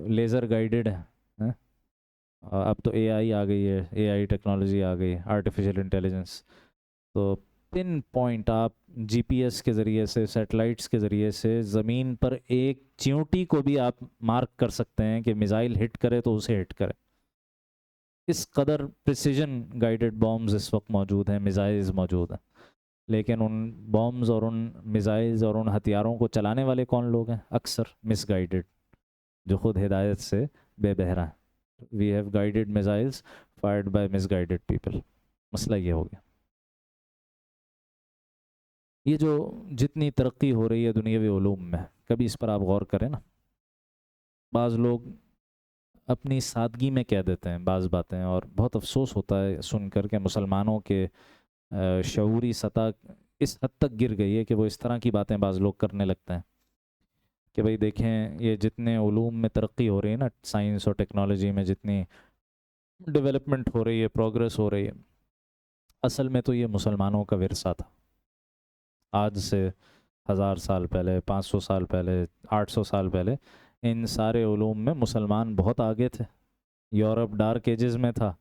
لیزر گائیڈڈ ہیں، اب تو اے آئی آ گئی ہے، اے آئی ٹیکنالوجی آ گئی ہے، آرٹیفیشیل انٹیلیجنس، تو پن پوائنٹ آپ جی پی ایس کے ذریعے سے، سیٹلائٹس کے ذریعے سے زمین پر ایک چیونٹی کو بھی آپ مارک کر سکتے ہیں کہ میزائل ہٹ کرے تو اسے ہٹ کرے۔ اس قدر پریسیجن گائیڈڈ بامز اس وقت موجود ہیں، میزائلز موجود ہیں، لیکن ان بامز اور ان میزائلز اور ان ہتھیاروں کو چلانے والے کون لوگ ہیں؟ اکثر مس گائیڈڈ، جو خود ہدایت سے بے بہرا ہیں۔ We have guided missiles fired by misguided people, مسئلہ یہ ہو گیا۔ یہ جو جتنی ترقی ہو رہی ہے دنیاوی علوم میں، کبھی اس پر آپ غور کریں نا، بعض لوگ اپنی سادگی میں کہہ دیتے ہیں بعض باتیں، اور بہت افسوس ہوتا ہے سن کر کے مسلمانوں کے شعوری سطح اس حد تک گر گئی ہے کہ وہ اس طرح کی باتیں بعض لوگ کرنے لگتے ہیں کہ بھئی دیکھیں یہ جتنے علوم میں ترقی ہو رہی ہے نا، سائنس اور ٹیکنالوجی میں جتنی ڈیولپمنٹ ہو رہی ہے، پروگریس ہو رہی ہے، اصل میں تو یہ مسلمانوں کا ورثہ تھا۔ آج سے 1000 سال پہلے، 500 سال پہلے، 800 سال پہلے ان سارے علوم میں مسلمان بہت آگے تھے۔ یورپ ڈارک ایجز میں تھا،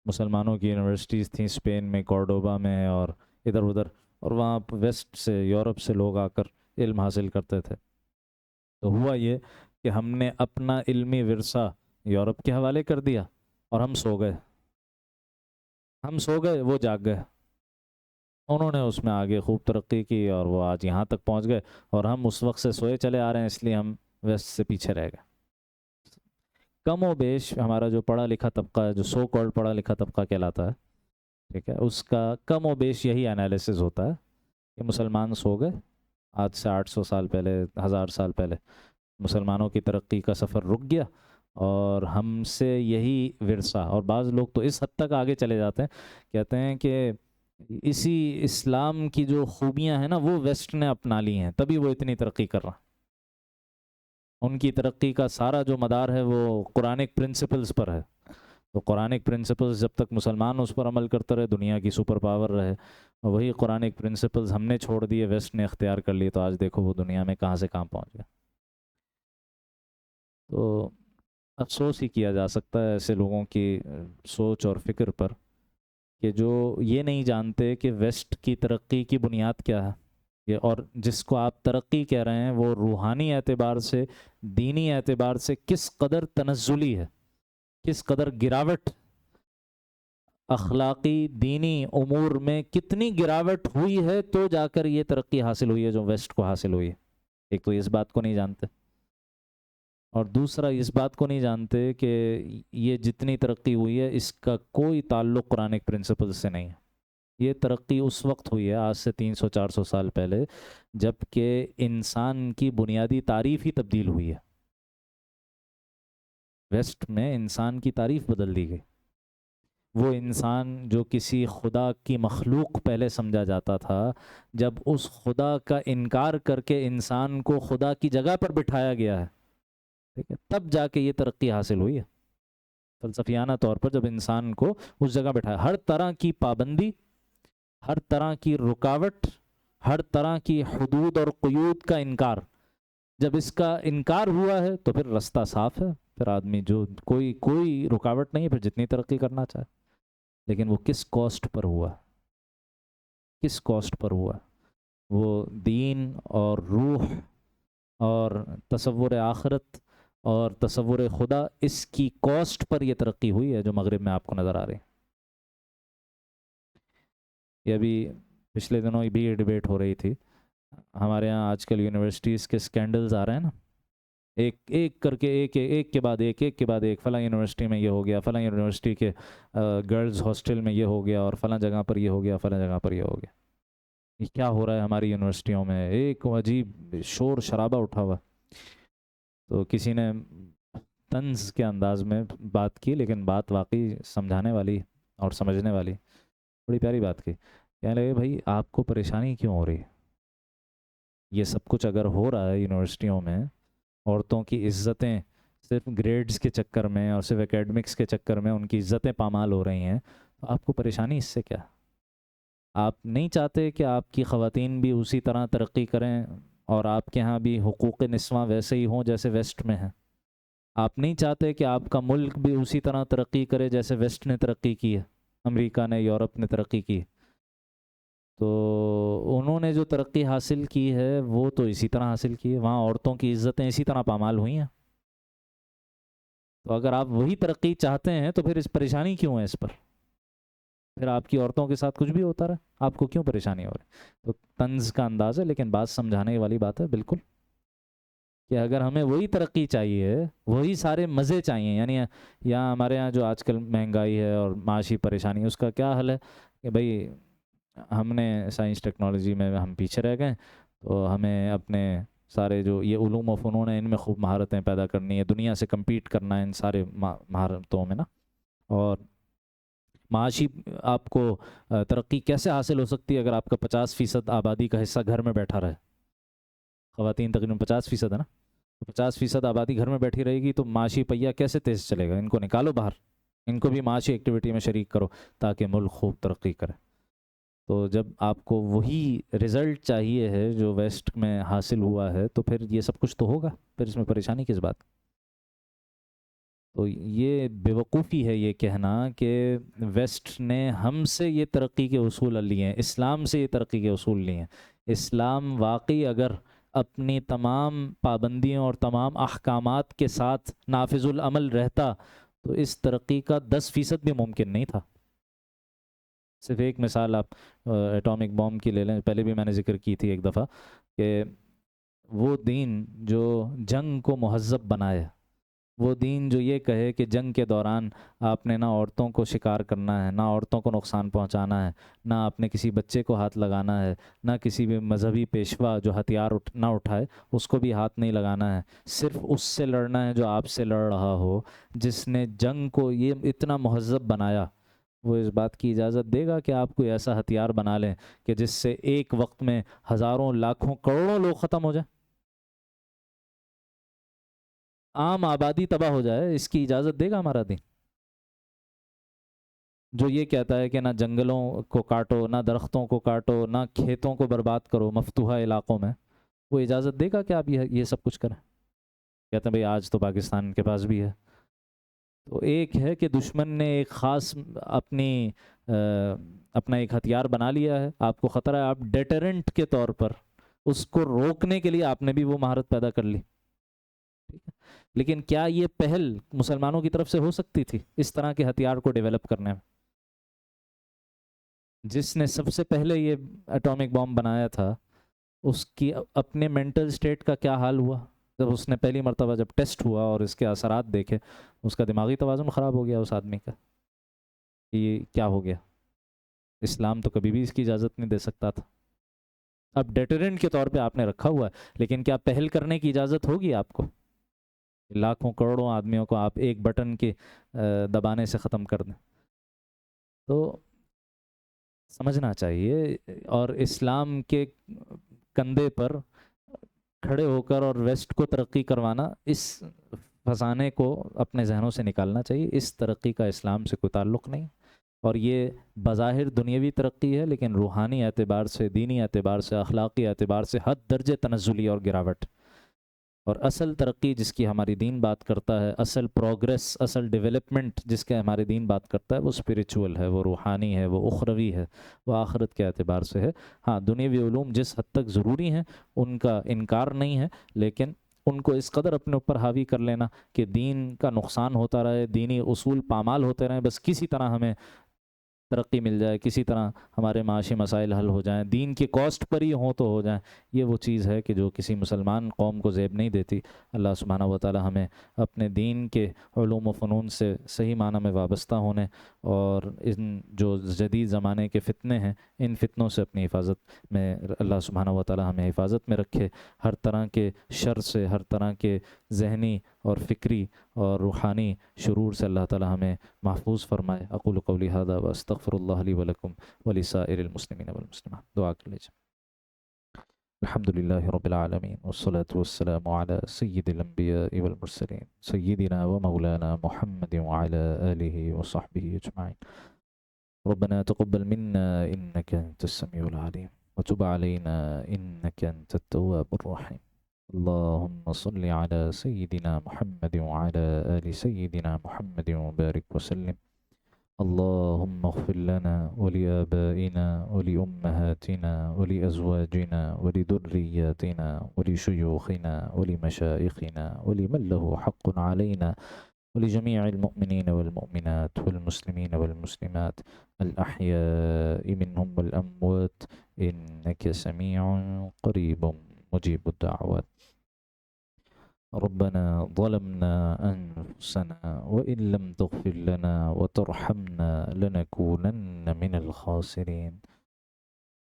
مسلمانوں کی یونیورسٹیز تھیں اسپین میں، کورڈوبا میں اور ادھر ادھر، اور وہاں ویسٹ سے، یورپ سے لوگ آ کر علم حاصل کرتے تھے۔ تو ہوا یہ کہ ہم نے اپنا علمی ورثہ یورپ کے حوالے کر دیا اور ہم سو گئے، وہ جاگ گئے، انہوں نے اس میں آگے خوب ترقی کی اور وہ آج یہاں تک پہنچ گئے، اور ہم اس وقت سے سوئے چلے آ رہے ہیں، اس لیے ہم ویسٹ سے پیچھے رہ گئے۔ کم و بیش ہمارا جو پڑھا لکھا طبقہ ہے، جو سو کالڈ پڑھا لکھا طبقہ کہلاتا ہے، ٹھیک ہے، اس کا کم و بیش یہی انالیسز ہوتا ہے کہ مسلمان سو گئے، آج سے 800 سال پہلے، 1000 سال پہلے مسلمانوں کی ترقی کا سفر رک گیا، اور ہم سے یہی ورثہ، اور بعض لوگ تو اس حد تک آگے چلے جاتے ہیں، کہتے ہیں کہ اسی اسلام کی جو خوبیاں ہیں نا وہ ویسٹ نے اپنا لی ہیں، تبھی وہ اتنی ترقی کر رہا۔ ان کی ترقی کا سارا جو مدار ہے وہ قرآنک پرنسپلز پر ہے، تو قرآنک پرنسپلز جب تک مسلمان اس پر عمل کرتا رہے، دنیا کی سپر پاور رہے، وہی قرآنک پرنسپلز ہم نے چھوڑ دیے، ویسٹ نے اختیار کر لیے، تو آج دیکھو وہ دنیا میں کہاں سے کہاں پہنچ گیا۔ تو افسوس ہی کیا جا سکتا ہے ایسے لوگوں کی سوچ اور فکر پر کہ جو یہ نہیں جانتے کہ ویسٹ کی ترقی کی بنیاد کیا ہے، یہ اور جس کو آپ ترقی کہہ رہے ہیں وہ روحانی اعتبار سے، دینی اعتبار سے کس قدر تنزلی ہے، کس قدر گراوٹ، اخلاقی دینی امور میں کتنی گراوٹ ہوئی ہے تو جا کر یہ ترقی حاصل ہوئی ہے جو ویسٹ کو حاصل ہوئی ہے۔ ایک تو اس بات کو نہیں جانتے، اور دوسرا اس بات کو نہیں جانتے کہ یہ جتنی ترقی ہوئی ہے اس کا کوئی تعلق قرآنک پرنسپل سے نہیں ہے۔ یہ ترقی اس وقت ہوئی ہے آج سے 300-400 سال پہلے، جب کہ انسان کی بنیادی تعریف ہی تبدیل ہوئی ہے۔ ویسٹ میں انسان کی تعریف بدل دی گئی۔ وہ انسان جو کسی خدا کی مخلوق پہلے سمجھا جاتا تھا، جب اس خدا کا انکار کر کے انسان کو خدا کی جگہ پر بٹھایا گیا ہے، ٹھیک ہے، تب جا کے یہ ترقی حاصل ہوئی ہے فلسفیانہ طور پر۔ جب انسان کو اس جگہ بٹھایا، ہر طرح کی پابندی، ہر طرح کی رکاوٹ، ہر طرح کی حدود اور قیود کا انکار، جب اس کا انکار ہوا ہے تو پھر رستہ صاف ہے، پھر آدمی جو کوئی رکاوٹ نہیں ہے، پھر جتنی ترقی کرنا چاہے۔ لیکن وہ کس کاسٹ پر ہوا، کس کاسٹ پر ہوا؟ وہ دین اور روح اور تصور آخرت اور تصور خدا، اس کی کاسٹ پر یہ ترقی ہوئی ہے جو مغرب میں آپ کو نظر آ رہی ہے۔ یہ ابھی پچھلے دنوں بھی یہ ڈیبیٹ ہو رہی تھی ہمارے یہاں، آج کل یونیورسٹیز کے سکینڈلز آ رہے ہیں نا، ایک کر کے ایک کے بعد ایک، فلاں یونیورسٹی میں یہ ہو گیا، فلاں یونیورسٹی کے گرلز ہاسٹل میں یہ ہو گیا، اور فلاں جگہ پر یہ ہو گیا، فلاں جگہ پر یہ ہو گیا۔ یہ کیا ہو رہا ہے ہماری یونیورسٹیوں میں؟ ایک عجیب شور شرابہ اٹھا ہوا۔ تو کسی نے طنز کے انداز میں بات کی، لیکن بات واقعی سمجھانے والی اور سمجھنے والی، بڑی پیاری بات کی۔ کہنے لگے بھائی آپ کو پریشانی کیوں ہو رہی ہے؟ یہ سب کچھ اگر ہو رہا ہے یونیورسٹیوں میں، عورتوں کی عزتیں صرف گریڈز کے چکر میں اور صرف اکیڈمکس کے چکر میں ان کی عزتیں پامال ہو رہی ہیں، تو آپ کو پریشانی اس سے کیا؟ آپ نہیں چاہتے کہ آپ کی خواتین بھی اسی طرح ترقی کریں اور آپ کے ہاں بھی حقوق نسواں ویسے ہی ہوں جیسے ویسٹ میں ہیں؟ آپ نہیں چاہتے کہ آپ کا ملک بھی اسی طرح ترقی کرے جیسے ویسٹ نے ترقی کی ہے، امریکہ نے، یورپ نے ترقی کی؟ تو انہوں نے جو ترقی حاصل کی ہے وہ تو اسی طرح حاصل کی ہے، وہاں عورتوں کی عزتیں اسی طرح پامال ہوئی ہیں۔ تو اگر آپ وہی ترقی چاہتے ہیں تو پھر اس پریشانی کیوں ہے اس پر؟ پھر آپ کی عورتوں کے ساتھ کچھ بھی ہوتا رہا، آپ کو کیوں پریشانی ہو رہی؟ تو طنز کا انداز ہے، لیکن بات سمجھانے والی بات ہے بالکل، کہ اگر ہمیں وہی ترقی چاہیے، وہی سارے مزے چاہیے، یعنی یہاں ہمارے یہاں جو آج کل مہنگائی ہے اور معاشی پریشانی، اس کا کیا حل ہے؟ کہ بھائی ہم نے سائنس ٹیکنالوجی میں ہم پیچھے رہ گئے، تو ہمیں اپنے سارے جو یہ علوم و فنون ہیں ان میں خوب مہارتیں پیدا کرنی ہے، دنیا سے کمپیٹ کرنا ہے ان سارے مہارتوں میں نا۔ اور معاشی آپ کو ترقی کیسے حاصل ہو سکتی ہے اگر آپ کا 50% آبادی کا حصہ گھر میں بیٹھا رہے؟ خواتین تقریباً 50% ہے نا، تو 50% آبادی گھر میں بیٹھی رہے گی تو معاشی پہیہ کیسے تیز چلے گا؟ ان کو نکالو باہر، ان کو بھی معاشی ایکٹیویٹی میں شریک کرو تاکہ ملک خوب ترقی کرے۔ تو جب آپ کو وہی رزلٹ چاہیے ہے جو ویسٹ میں حاصل ہوا ہے تو پھر یہ سب کچھ تو ہوگا، پھر اس میں پریشانی کس بات؟ تو یہ بیوقوفی ہے یہ کہنا کہ ویسٹ نے ہم سے یہ ترقی کے اصول لیے ہیں، اسلام سے یہ ترقی کے اصول لیے ہیں۔ اسلام واقعی اگر اپنی تمام پابندیوں اور تمام احکامات کے ساتھ نافذ العمل رہتا تو اس ترقی کا 10% بھی ممکن نہیں تھا۔ صرف ایک مثال آپ ایٹامک بام کی لے لیں، پہلے بھی میں نے ذکر کی تھی ایک دفعہ، کہ وہ دین جو جنگ کو مہذب بنائے، وہ دین جو یہ کہے کہ جنگ کے دوران آپ نے نہ عورتوں کو شکار کرنا ہے، نہ عورتوں کو نقصان پہنچانا ہے، نہ آپ نے کسی بچے کو ہاتھ لگانا ہے، نہ کسی بھی مذہبی پیشوا جو ہتھیار نہ اٹھائے اس کو بھی ہاتھ نہیں لگانا ہے، صرف اس سے لڑنا ہے جو آپ سے لڑ رہا ہو، جس نے جنگ کو یہ اتنا مہذب بنایا، وہ اس بات کی اجازت دے گا کہ آپ کوئی ایسا ہتھیار بنا لیں کہ جس سے ایک وقت میں ہزاروں، لاکھوں، کروڑوں لوگ ختم ہو جائیں، عام آبادی تباہ ہو جائے؟ اس کی اجازت دے گا ہمارا دین؟ جو یہ کہتا ہے کہ نہ جنگلوں کو کاٹو، نہ درختوں کو کاٹو، نہ کھیتوں کو برباد کرو مفتوحہ علاقوں میں، وہ اجازت دے گا کہ آپ یہ سب کچھ کریں؟ کہتے ہیں بھئی آج تو پاکستان کے پاس بھی ہے۔ تو ایک ہے کہ دشمن نے ایک خاص اپنی اپنا ایک ہتھیار بنا لیا ہے، آپ کو خطرہ ہے، آپ ڈیٹرنٹ کے طور پر اس کو روکنے کے لیے آپ نے بھی وہ مہارت پیدا کر لی. ٹھیک ہے، لیکن کیا یہ پہل مسلمانوں کی طرف سے ہو سکتی تھی اس طرح کے ہتھیار کو ڈیولپ کرنے میں؟ جس نے سب سے پہلے یہ اٹامک بام بنایا تھا اس کی اپنے مینٹل سٹیٹ کا کیا حال ہوا جب اس نے پہلی مرتبہ جب ٹیسٹ ہوا اور اس کے اثرات دیکھے؟ اس کا دماغی توازن خراب ہو گیا اس آدمی کا. یہ کیا ہو گیا؟ اسلام تو کبھی بھی اس کی اجازت نہیں دے سکتا تھا. اب ڈیٹرنٹ کے طور پہ آپ نے رکھا ہوا ہے، لیکن کیا پہل کرنے کی اجازت ہوگی آپ کو؟ لاکھوں کروڑوں آدمیوں کو آپ ایک بٹن کے دبانے سے ختم کر دیں. تو سمجھنا چاہیے، اور اسلام کے کندھے پر کھڑے ہو کر اور ویسٹ کو ترقی کروانا، اس فسانے کو اپنے ذہنوں سے نکالنا چاہیے. اس ترقی کا اسلام سے کوئی تعلق نہیں، اور یہ بظاہر دنیاوی ترقی ہے لیکن روحانی اعتبار سے، دینی اعتبار سے، اخلاقی اعتبار سے حد درجے تنزلی اور گراوٹ. اور اصل ترقی جس کی ہماری دین بات کرتا ہے، اصل پروگریس، اصل ڈیولپمنٹ جس کے ہمارے دین بات کرتا ہے، وہ اسپریچول ہے، وہ روحانی ہے، وہ اخروی ہے، وہ آخرت کے اعتبار سے ہے. ہاں، دنیاوی علوم جس حد تک ضروری ہیں ان کا انکار نہیں ہے، لیکن ان کو اس قدر اپنے اوپر حاوی کر لینا کہ دین کا نقصان ہوتا رہے، دینی اصول پامال ہوتے رہیں، بس کسی طرح ہمیں ترقی مل جائے، کسی طرح ہمارے معاشی مسائل حل ہو جائیں، دین کے کاسٹ پر ہی ہوں تو ہو جائیں، یہ وہ چیز ہے کہ جو کسی مسلمان قوم کو زیب نہیں دیتی. اللہ سبحانہ و تعالی ہمیں اپنے دین کے علوم و فنون سے صحیح معنی میں وابستہ ہونے اور ان جو جدید زمانے کے فتنے ہیں ان فتنوں سے اپنی حفاظت میں اللہ سبحانہ و تعالی ہمیں حفاظت میں رکھے. ہر طرح کے شر سے، ہر طرح کے ذہنی اور فکری اور روحانی شرور سے اللہ تعالی ہمیں محفوظ فرمائے. اقول قولی ھذا واستغفر اللہ لی ولکم ولسائر المسلمین والمسلمات. دعا کر لیجیے. الحمد للہ رب العالمین والصلاة والسلام علی سید الانبیاء والمرسلین سیدنا و مولانا محمد وعلی آلہ وصحبہ اجمعین. ربنا تقبل منا انك انت السميع العليم وتب علينا انك انت التواب الرحيم. اللهم صل على سيدنا محمد وعلى آل سيدنا محمد وبارك وسلم. اللهم اغفر لنا ولآبائنا ولأمهاتنا ولأزواجنا ولذرياتنا ولشيوخنا ولمشائخنا ولمن له حق علينا ولجميع المؤمنين والمؤمنات والمسلمين والمسلمات الأحياء منهم والأموات إنك سميع قريب مجيب الدعوات. ربنا ظلمنا أنفسنا وإن لم تغفر لنا وترحمنا لنكونن من الخاسرين.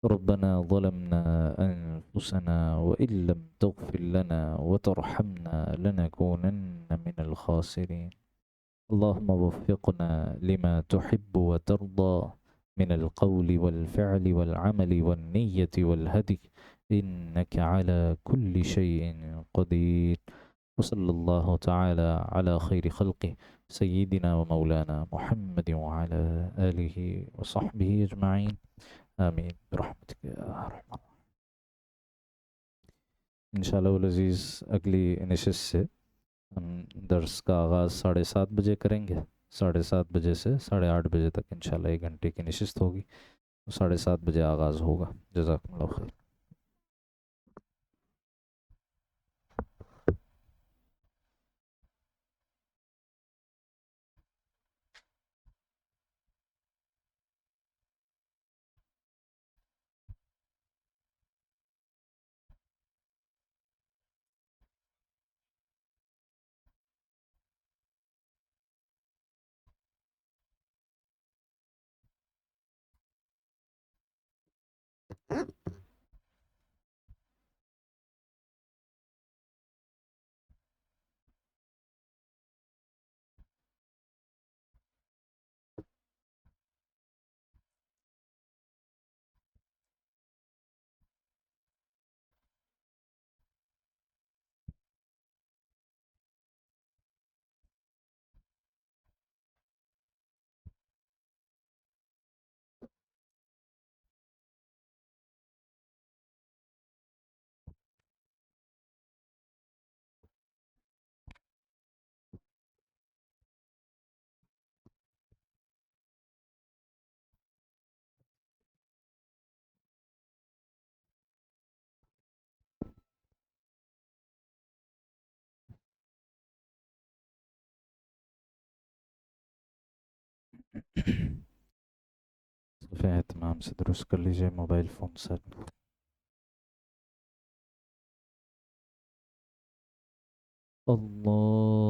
ربنا ظلمنا أنفسنا وإن لم تغفر لنا وترحمنا لنكونن من الخاسرين. اللهم وفقنا لما تحب وترضى من القول والفعل والعمل والنية والهدي إنك على كل شيء قدير. وصلى الله تعالى على خير خلقه سيدنا ومولانا محمد وعلى آله وصحبه أجمعين. آمین برحمتک یا ارحم الراحمین. انشاءاللہ العزیز اگلی نشست سے ہم درس کا آغاز 7:30 بجے کریں گے. 7:30 بجے سے 8:30 بجے تک انشاءاللہ 1 گھنٹے کی نشست ہوگی. 7:30 بجے آغاز ہوگا. جزاکم اللہ خیر. صفحہ اہتمام سے درست کر لیجئے موبائل فون سے. اللہ